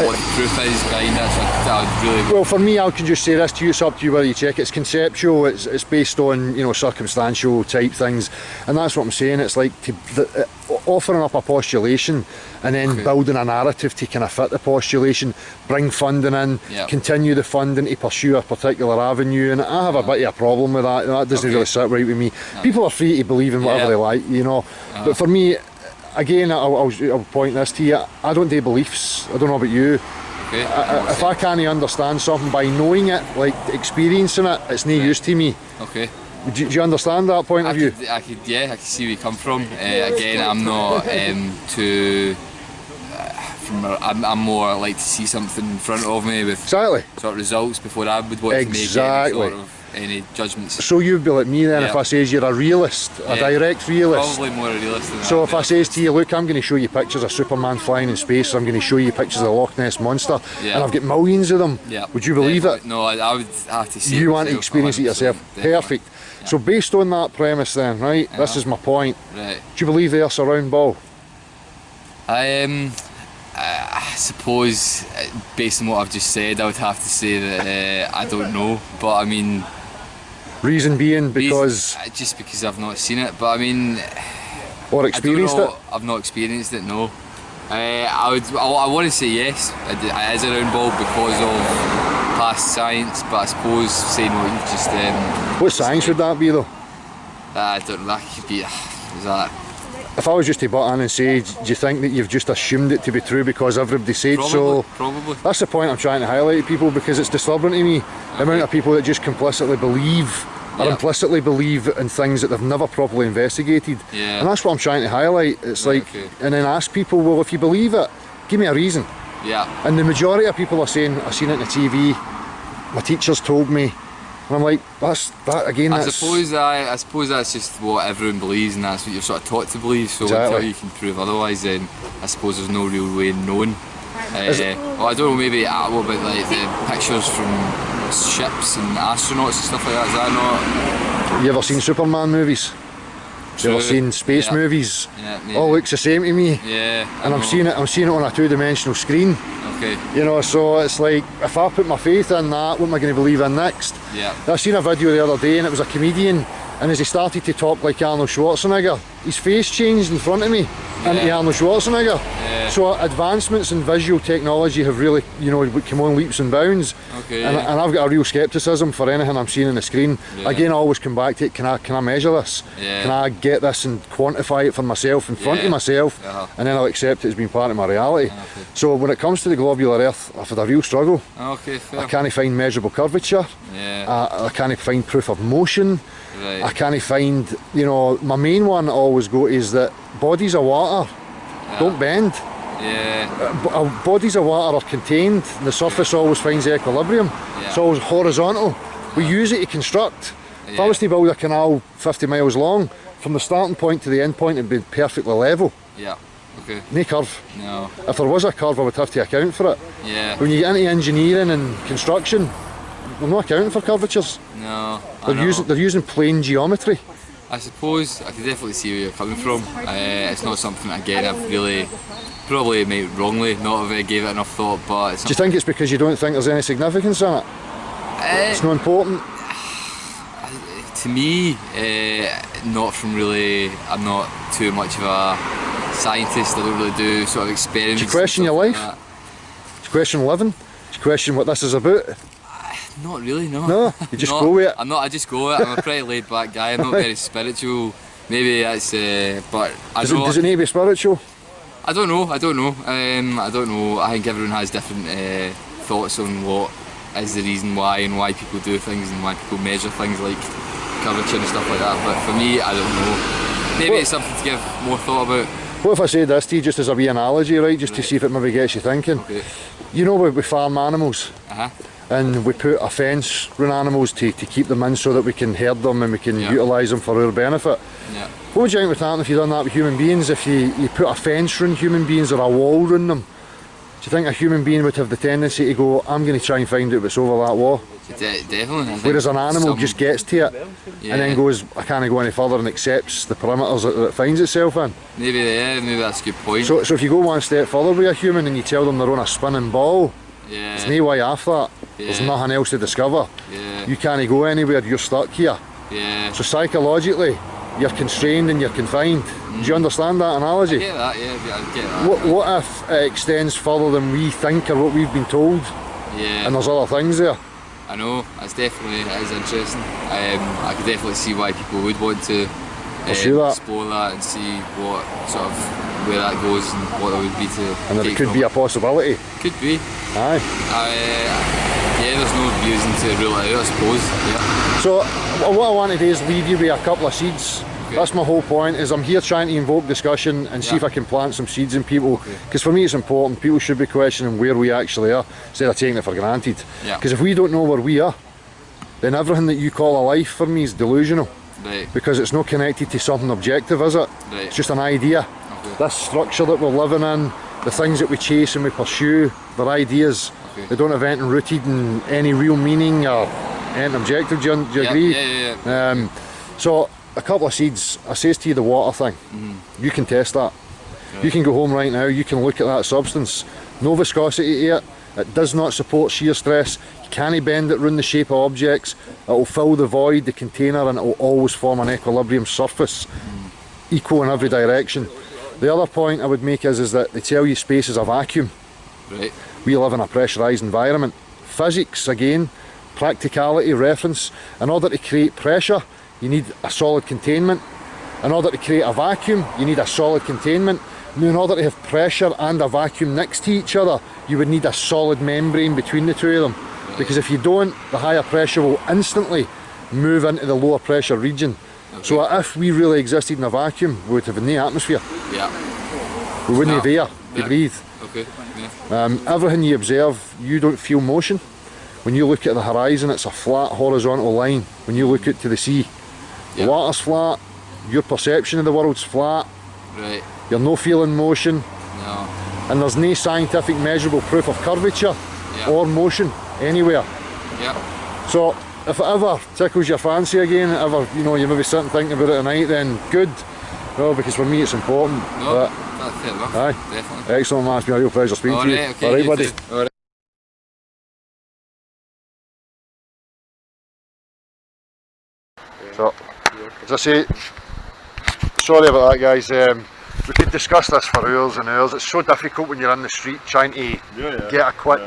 what the proof is behind it. So I would really. Well, for me, I can just say this to you. It's up to you whether you check it. It's conceptual. It's based on circumstantial type things, and that's what I'm saying. It's like offering up a postulation and then building a narrative to kind of fit the postulation, bring funding in, continue the funding to pursue a particular avenue, and I have a bit of a problem with that. That doesn't really sit right with me. People are free to believe in whatever they like, but for me, again, I'll point this to you. I don't do beliefs. I don't know about you. Okay. If I can't understand something by knowing it, like experiencing it, it's no use to me. Okay. Do you understand that point of view? I could see where you come from. Again, I'm not too. I'm more like to see something in front of me with sort of results before I would want to make any judgments. So you'd be like me then if I says you're a realist, a direct realist. Probably more a realist than that. So if I says to you, look, I'm going to show you pictures of Superman flying in space, I'm going to show you pictures of the Loch Ness Monster, and I've got millions of them, would you believe it? No, I would have to see it. You want to experience it yourself. Perfect. Yeah. So based on that premise then, right, this is my point. Right. Do you believe the Earth's a round ball? I suppose, based on what I've just said, I would have to say that I don't know, but I mean... Reason being because... just because I've not seen it, but I mean... Or experienced it? I've not experienced it, no. I want to say yes, it is a round ball because of past science, but I suppose saying what you've just... what science would that be though? I don't know, that could be... Is that... If I was just to butt in and say, do you think that you've just assumed it to be true because everybody said so? Probably. That's the point I'm trying to highlight to people, because it's disturbing to me, the amount of people that just complicitly believe or implicitly believe in things that they've never properly investigated. And that's what I'm trying to highlight. It's and then ask people, well, if you believe it, give me a reason. And the majority of people are saying, I've seen it on the TV, my teachers told me. And I'm like, I suppose that's just what everyone believes, and that's what you're sort of taught to believe. So until you can prove otherwise, then I suppose there's no real way of knowing. Well, I don't know, maybe what about like the pictures from ships and astronauts and stuff like that? Is that not? You ever seen Superman movies? You ever seen space movies? All looks the same to me. And I'm seeing it on a two-dimensional screen. So it's like, if I put my faith in that, what am I going to believe in next? I seen a video the other day, and it was a comedian, and as he started to talk like Arnold Schwarzenegger, his face changed in front of me into Arnold Schwarzenegger. So advancements in visual technology have really, come on leaps and bounds. And I've got a real scepticism for anything I'm seeing on the screen. Again, I always come back to it, can I measure this? Can I get this and quantify it for myself in front of myself? And then I'll accept it as being part of my reality. So when it comes to the globular Earth, I've had a real struggle. I can't find measurable curvature. I can't find proof of motion. I can't find, my main one I always go is that bodies of water don't bend. Bodies of water are contained, and the surface always finds equilibrium. It's always horizontal. We use it to construct. If I was to build a canal 50 miles long, from the starting point to the end point it'd be perfectly level. No curve. No. If there was a curve, I would have to account for it. When you get into engineering and construction, they're not accounting for curvatures. No. They're using plane geometry. I suppose I can definitely see where you're coming from. It's not something, again, I've really, probably maybe wrongly, not have gave it enough thought, but... Do you think it's because you don't think there's any significance in it? It's not important? To me, not from really, I'm not too much of a scientist, I don't really do sort of experiments. Do you question your life? Do you question living? Do you question what this is about? Not really, no. No, you just go with it? I just go with it. I'm a pretty laid back guy, I'm not very spiritual. Maybe that's, but I don't know. Does it need to be spiritual? I don't know. I don't know. I think everyone has different thoughts on what is the reason why and why people do things and why people measure things like curvature and stuff like that. But for me, I don't know. Maybe it's something to give more thought about. What if I say this to you just as a wee analogy, right? Just to see if it maybe gets you thinking. You know, we farm animals. And we put a fence around animals to keep them in so that we can herd them and we can utilise them for our benefit. What would you think would happen if you done that with human beings? If you put a fence around human beings or a wall around them? Do you think a human being would have the tendency to go, I'm going to try and find out what's over that wall? Definitely. I think Whereas an animal just gets to it yeah. and then goes, I can't go any further, and accepts the parameters that it finds itself in. Maybe that's a good point. So if you go one step further with a human and you tell them they're on a spinning ball, there's no way after that. There's nothing else to discover. You can't go anywhere, you're stuck here. So psychologically, you're constrained and you're confined. Do you understand that analogy? I get that, I get that. What if it extends further than we think or what we've been told? And there's other things there. I know, it is interesting. I could definitely see why people would want to explore that and see what sort of where that goes and what it would be to. And there could be a possibility. Could be. Aye. There's no reason to rule it out, I suppose. Yeah. So what I want to do is leave you with a couple of seeds. Okay. That's my whole point, is I'm here trying to invoke discussion and see if I can plant some seeds in people, because for me it's important. People should be questioning where we actually are instead of taking it for granted, because if we don't know where we are, then everything that you call a life for me is delusional, because it's not connected to something objective, is it? It's just an idea. This structure that we're living in, the things that we chase and we pursue, they're ideas. They don't have anything rooted in any real meaning or anything objective. Do you agree? So a couple of seeds. I says to you, the water thing, you can test that. You can go home right now, you can look at that substance. No viscosity to it. It does not support shear stress. You can't bend it around the shape of objects. It will fill the void, the container, and it will always form an equilibrium surface, equal in every direction. The other point I would make is that they tell you space is a vacuum. We live in a pressurised environment. Physics, again, practicality, reference. In order to create pressure, you need a solid containment. In order to create a vacuum, you need a solid containment. Now, in order to have pressure and a vacuum next to each other, you would need a solid membrane between the two of them. Because if you don't, the higher pressure will instantly move into the lower pressure region. So if we really existed in a vacuum, we would have no atmosphere. We wouldn't have air to breathe. Everything you observe, you don't feel motion. When you look at the horizon, it's a flat horizontal line. When you look out to the sea, the water's flat, your perception of the world's flat, you're no feeling motion, and there's no scientific measurable proof of curvature or motion anywhere. So if it ever tickles your fancy again, you maybe sit and think about it tonight, then good. No, because for me it's important. That's fair enough. Definitely. Excellent, man. It's been a real pleasure speaking to you. Okay, Alright, buddy. Alright. So, as I say, sorry about that, guys. We could discuss this for hours and hours. It's so difficult when you're in the street trying to get a quick.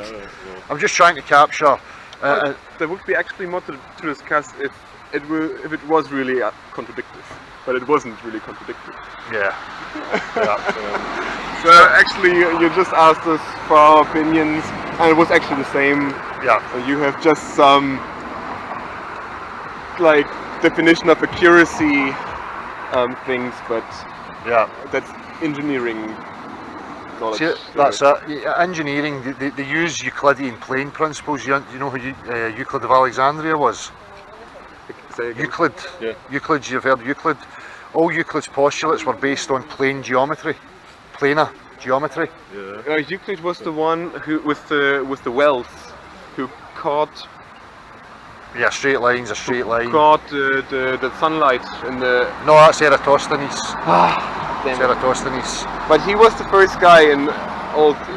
I'm just trying to capture. There would be actually more to discuss if it was really contradictory, but it wasn't really contradictory. So actually, you just asked us for our opinions, and it was actually the same. So you have just some like definition of accuracy things, but that's engineering knowledge. See, that's it. Engineering, they use Euclidean plane principles. You know who Euclid of Alexandria was? Euclid. Euclid, you've heard of Euclid. All Euclid's postulates were based on plane geometry, planar geometry. Euclid was the one who with the wells who caught. Straight lines, a straight line. Caught the sunlight in the. No, that's Eratosthenes. Damn Eratosthenes. But he was the first guy in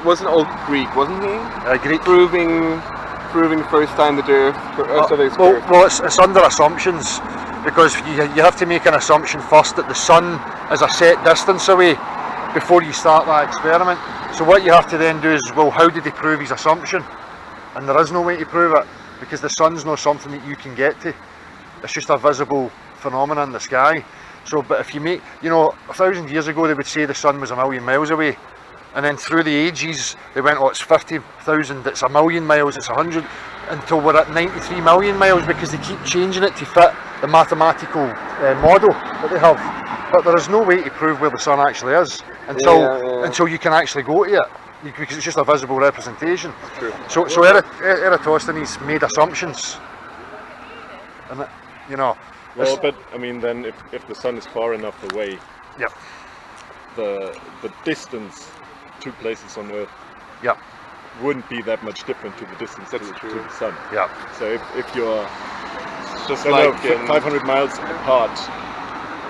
wasn't old Greek, wasn't he? Greek. Proving first time that the Earth is curved. Well, it's under assumptions, because you have to make an assumption first that the sun is a set distance away before you start that experiment. So what you have to then do is, well, how did he prove his assumption? And there is no way to prove it, because the sun's not something that you can get to. It's just a visible phenomenon in the sky. So, but if you make, 1,000 years ago they would say the sun was 1,000,000 miles away, and then through the ages they went, it's 50,000, it's 1,000,000 miles, it's 100, until we're at 93 million miles, because they keep changing it to fit the mathematical model that they have. But there is no way to prove where the sun actually is until you can actually go to it, because it's just a visible representation. So Eratosthenes made assumptions, and Well, but I mean, then if the sun is far enough away, the distance to places on Earth Yeah. wouldn't be that much different to the distance to the sun. Yeah. So if you're Just I like don't know, 500 miles apart,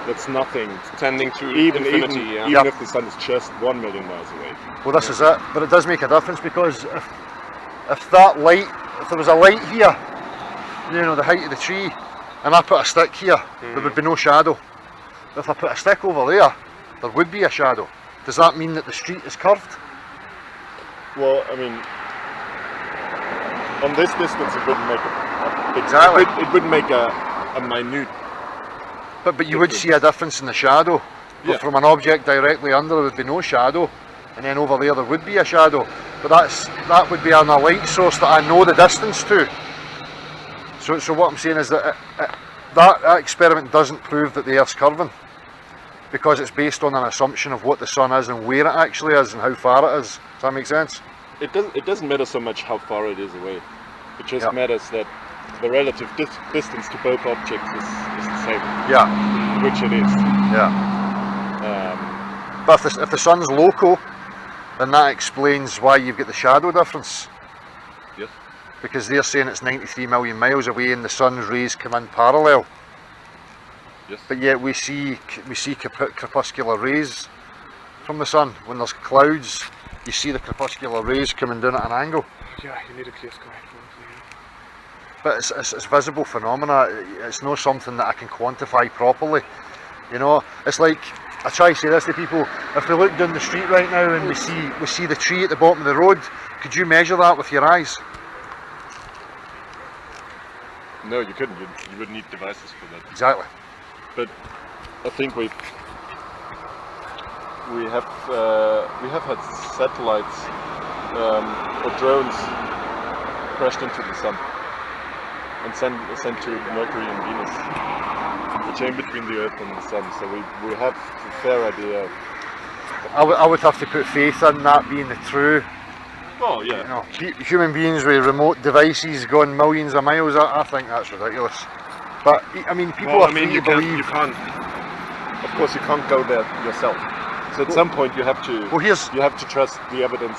that's nothing. tending to Even infinity. Yeah. even if the sun is just 1 million miles away. Well, this is it, but it does make a difference, because if that light, if there was a light here, you know, the height of the tree, and I put a stick here, there would be no shadow. If I put a stick over there would be a shadow. Does that mean that the street is curved? Well, I mean, on this distance, it wouldn't make a big. Exactly. It wouldn't make a minute. But you would see a difference in the shadow. But Yeah. from an object directly under, there would be no shadow, and then over there would be a shadow. But that would be on a light source that I know the distance to. So what I'm saying is that that experiment doesn't prove that the Earth's curving, because it's based on an assumption of what the sun is and where it actually is and how far it is. Does that make sense? It doesn't matter so much how far it is away. It just matters that the relative distance to both objects is the same. Yeah. Which it is. Yeah. But if the sun's local, then that explains why you've got the shadow difference. Yes. Because they're saying it's 93 million miles away and the sun's rays come in parallel. Yes. But yet we see crepuscular rays from the sun. When there's clouds, you see the crepuscular rays coming down at an angle. Yeah, you need a clear sky. But it's visible phenomena. It's not something that I can quantify properly. You know, it's like, I try to say this to people: if we look down the street right now and we see the tree at the bottom of the road, could you measure that with your eyes? No, you couldn't. You would need devices for that. Exactly. But I think we have had satellites or drones crashed into the sun and sent to Mercury and Venus, which are in between the Earth and the sun. So we have a fair idea. I would have to put faith in that being the true. Oh yeah. You know, human beings with remote devices going millions of miles. I think that's ridiculous. But I mean, people are free to believe. You can't. Of course, you can't go there yourself. So at some point, you have to. Well, you have to trust the evidence.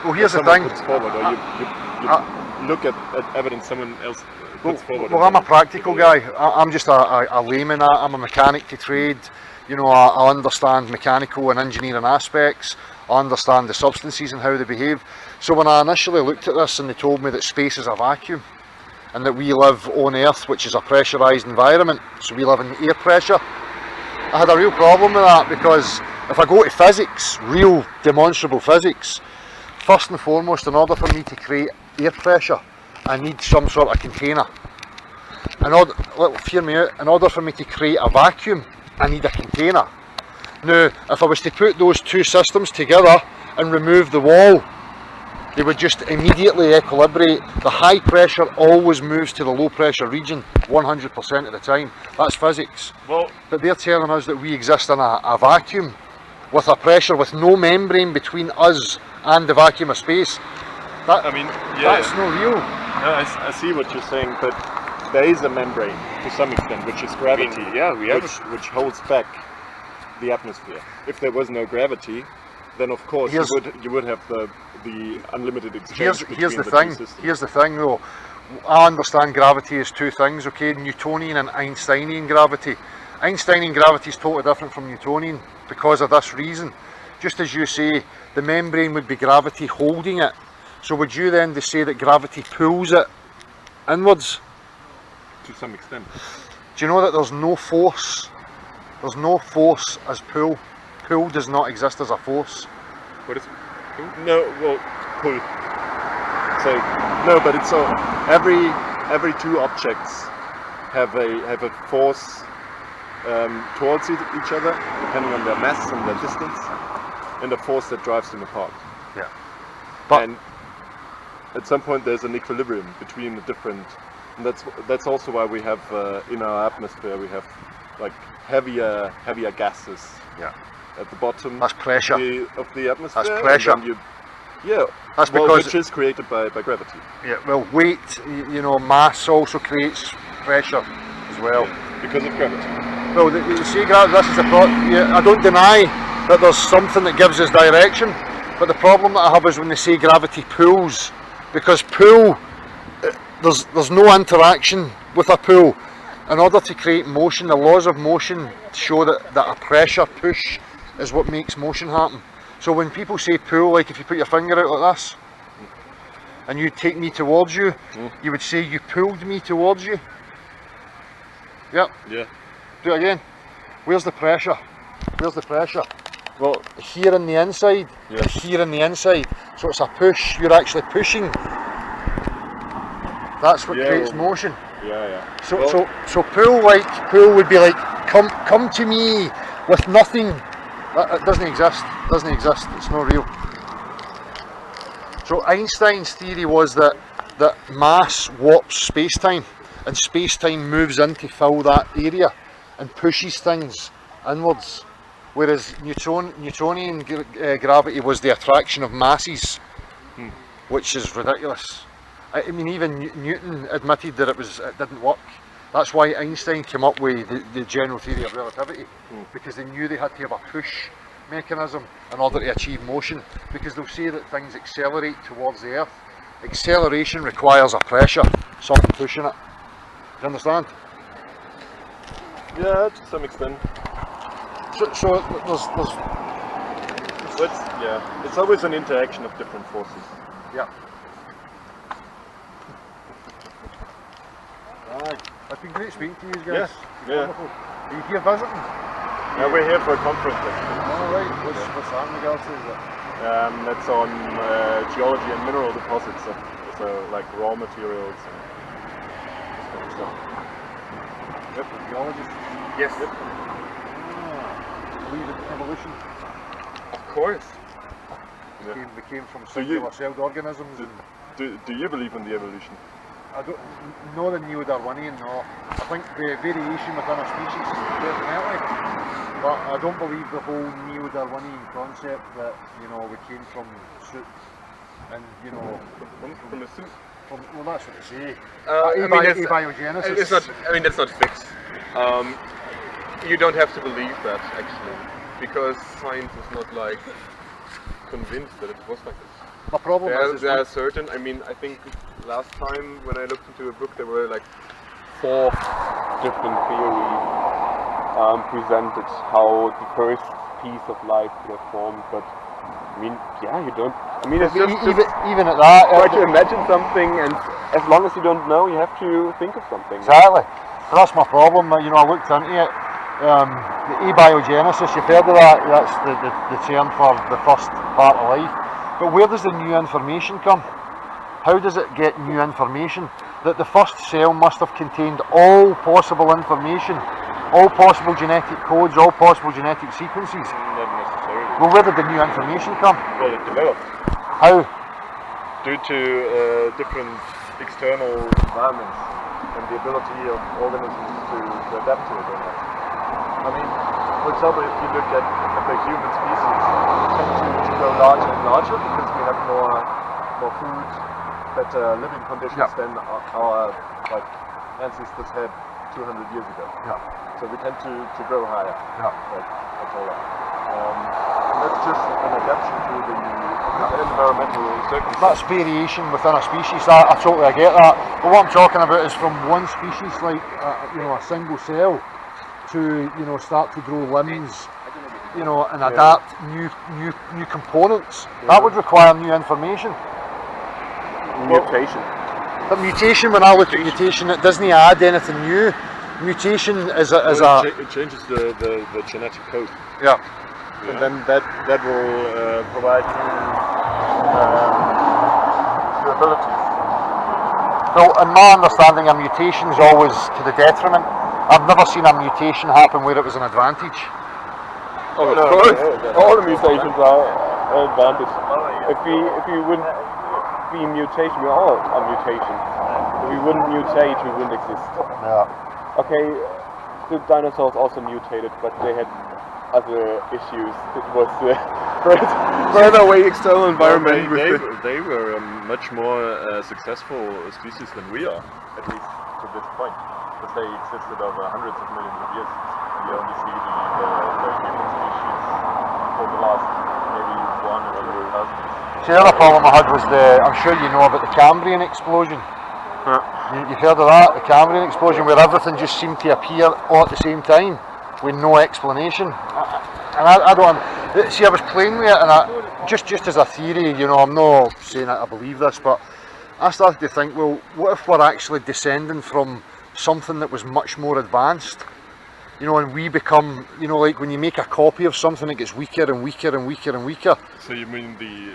Well, here's the someone thing. Puts forward, or you look at evidence someone else puts forward. Well, I'm a practical guy. I'm just a layman. I'm a mechanic to trade. You know, I understand mechanical and engineering aspects. I understand the substances and how they behave. So when I initially looked at this and they told me that space is a vacuum and that we live on Earth, which is a pressurised environment, so we live in air pressure, I had a real problem with that, because if I go to physics, real demonstrable physics, first and foremost, in order for me to create air pressure, I need some sort of container. Hear me out, in order for me to create a vacuum, I need a container. Now, if I was to put those two systems together and remove the wall, they would just immediately equilibrate. The high pressure always moves to the low pressure region 100% of the time. That's physics. Well, but they're telling us that we exist in a vacuum with a pressure with no membrane between us and the vacuum of space. That's no real. No, I see what you're saying, but there is a membrane to some extent, which is gravity. Which holds back the atmosphere. If there was no gravity, then of course you would have the unlimited exchange here's the two thing. systems. Here's the thing, though. I understand gravity is two things, okay? Newtonian and Einsteinian gravity. Einsteinian gravity is totally different from Newtonian because of this reason. Just as you say, the membrane would be gravity holding it. So would you then say that gravity pulls it inwards? To some extent. Do you know that there's no force? There's no force as pull. Pull does not exist as a force. What is pull? No, well, pull. So no, but it's so every two objects have a force towards each other, depending on their mass and their distance, and a force that drives them apart. Yeah. And at some point there's an equilibrium between the different, and that's also why we have in our atmosphere we have like heavier gases. Yeah. At the bottom. That's pressure. Of the atmosphere. That's pressure. That's because which is created by gravity. Yeah. Well, weight, mass also creates pressure as well. Because of gravity. Well, you see, this is I don't deny that there's something that gives us direction. But the problem that I have is when they say gravity pulls, because pull, there's no interaction with a pull. In order to create motion, the laws of motion show that a pressure push is what makes motion happen. So when people say pull, like if you put your finger out like this, and you take me towards you, you would say you pulled me towards you. Yep. Yeah. Do it again. Where's the pressure? Where's the pressure? Well, here in the inside, here in the inside. So it's a push, you're actually pushing. That's what creates motion. Yeah. So pull would be like, come to me with nothing. It doesn't exist, it's not real. So Einstein's theory was that mass warps space-time, and space-time moves in to fill that area and pushes things inwards. Whereas Newtonian gravity was the attraction of masses, which is ridiculous. I mean, even Newton admitted that it didn't work. That's why Einstein came up with the general theory of relativity, because they knew they had to have a push mechanism in order to achieve motion, because they'll say that things accelerate towards the Earth. Acceleration requires a pressure, something pushing it. Do you understand? Yeah, to some extent. So it's always an interaction of different forces. Yeah. Right. It's been great speaking to you guys. Yeah. Wonderful. Are you here visiting? Yeah, we're here for a conference actually. Alright, what's that in regards to? That's on geology and mineral deposits, so like raw materials and this kind of stuff. Yep, geologist. Yes. Yep. Believe in evolution. Of course. We came from singular-celled organisms. Do you believe in the evolution? I don't know the neo-Darwinian, no. I think the variation within a species, definitely. But I don't believe the whole neo-Darwinian concept that, we came from soup and, from a soup? Well, that's what they say. Abiogenesis. It's not. I mean, that's not fixed. You don't have to believe that actually, because science is not like convinced that it was like this. The problem there are certain. I mean, I think last time when I looked into a book, there were like 4 different theories presented how the first piece of life could have formed. But I mean, you don't. I mean, it's just even at that. Try to imagine something, and as long as you don't know, you have to think of something. Exactly. So that's my problem. I looked into it. The abiogenesis, you've heard of that? That's the term for the first part of life. But where does the new information come? How does it get new information? That the first cell must have contained all possible information, all possible genetic codes, all possible genetic sequences. Not necessarily. Well, where did the new information come? Well, it developed. How? Due to different external environments and the ability of organisms to adapt to it or not. I mean, for example, if you look at the human species, we tend to grow larger and larger because we have more food, better living conditions than our ancestors had 200 years ago. Yeah. So we tend to grow higher, taller. And that's just an adaptation to the environmental circumstances. That's variation within a species. I totally get that. But what I'm talking about is from one species, like a single cell, to start to grow limbs, and adapt new components. That would require new information. Mutation. But mutation, when I look at mutation, it doesn't add anything new. Mutation is it changes the genetic code. Yeah. And then that will provide new abilities. Well, in my understanding, a mutation is always to the detriment. I've never seen a mutation happen where it was an advantage. Oh, of course. All the mutations are an advantage. If we wouldn't be mutation, we're all a mutation. If we wouldn't mutate, we wouldn't exist. Yeah. Okay, the dinosaurs also mutated, but they had other issues. It was further away external environment. They were a much more successful species than we are, at least to this point. Because they existed over hundreds of millions of years. We only see the human species for the last maybe one or 2,000. See, the other problem I had was I'm sure you know about the Cambrian explosion. You've heard of that, the Cambrian explosion, where everything just seemed to appear all at the same time with no explanation. And I don't. See, I was playing with it, and just as a theory, you know, I'm not saying that I believe this, but I started to think, well, what if we're actually descending from something that was much more advanced? You know, and we become, you know, like when you make a copy of something, it gets weaker and weaker and weaker and weaker. So you mean the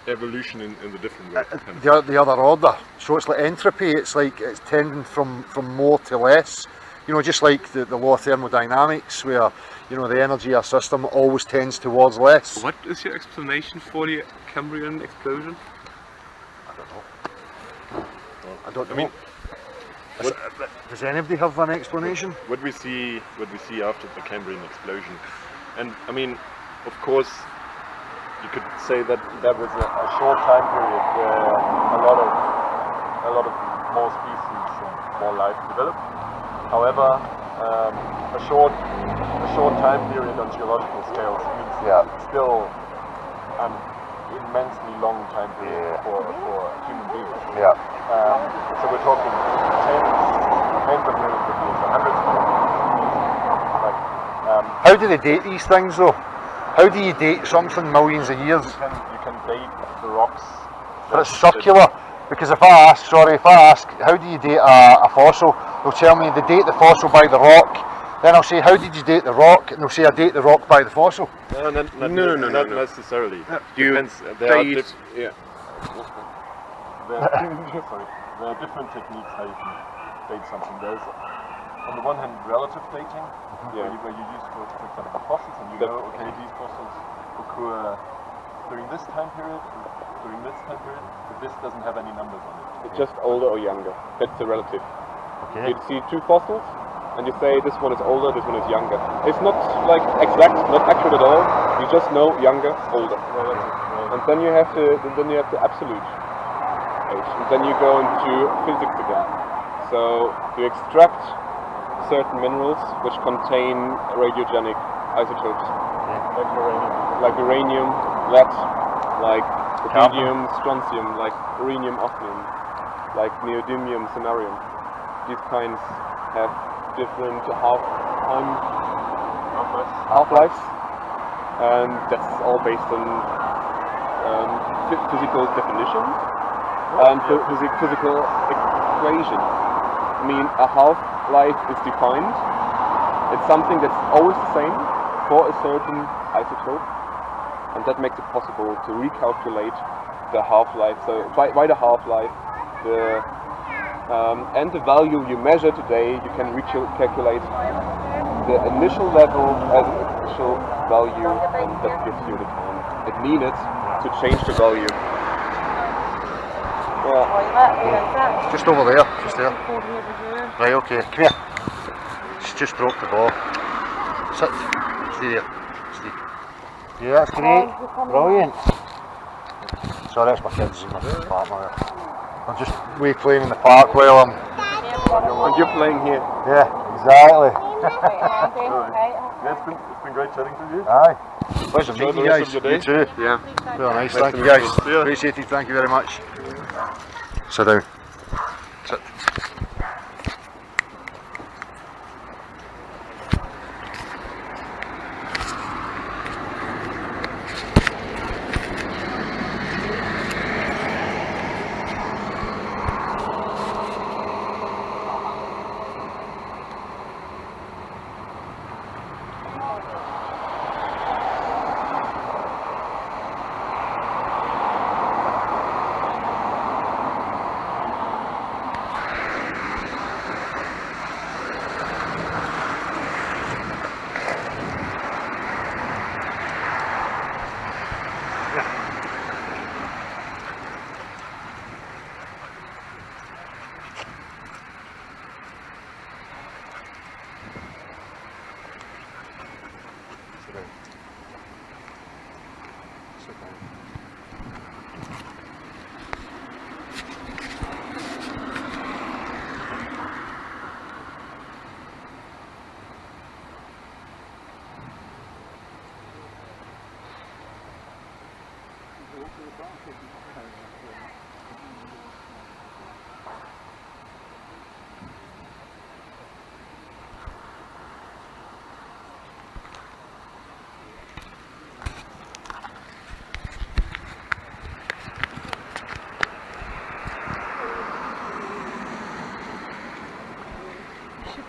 evolution in the different way? The other order. So it's like entropy. It's like it's tending from more to less. You know, just like the law of thermodynamics, where, you know, the energy of a system always tends towards less. What is your explanation for the Cambrian explosion? I don't know. Does anybody have an explanation? What we see after the Cambrian explosion, and I mean, of course, you could say that there was a short time period where a lot of more species and more life developed. However, a short time period on geological scales means still an immensely long time period for human beings. So we're talking tens of millions of years, or hundreds of millions of years. How do they date these things though? How do you date something millions of years? You can date the rocks. But it's circular. Because if I ask, how do you date a fossil? They'll tell me they date the fossil by the rock. Then I'll say, how did you date the rock? And they'll say, I date the rock by the fossil. No, not necessarily. Depends. There are different techniques how you can date something. There's, on the one hand, relative dating, where you use, for example, fossils, and you know, okay, these fossils occur during this time period, during this time period, but this doesn't have any numbers on it. It's just older or younger. That's the relative. Okay. You see two fossils, and you say this one is older, this one is younger. It's not like exact, not accurate at all. You just know younger, older. And then you have the absolute age, and then you go into physics again. So you extract certain minerals which contain radiogenic isotopes, like uranium, lead, like rubidium, strontium, like rhenium, osmium, like neodymium, samarium. These kinds have different half-lives, and that's all based on physical definition and physical equation. I mean, a half-life is defined. It's something that's always the same for a certain isotope, and that makes it possible to recalculate the half-life. So by the half-life, and the value you measure today, you can recalculate the initial level as an initial value, and that gives you the time it needed to change the value. Yeah. Just over there, just there. Right, okay, come here. She's just broke the ball. Sit. Stay there. Stay. Yeah, that's great. Brilliant. Sorry, that's my kids in my apartment. I'm just playing in the park while I'm... And you're playing here? Yeah, exactly. Yeah, it's been great chatting to you. Aye. Pleasure meeting you guys. You too. Yeah. Very nice, thank you guys. Appreciate it, thank you very much. Sit down. Sit.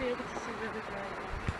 be able to see where we're going.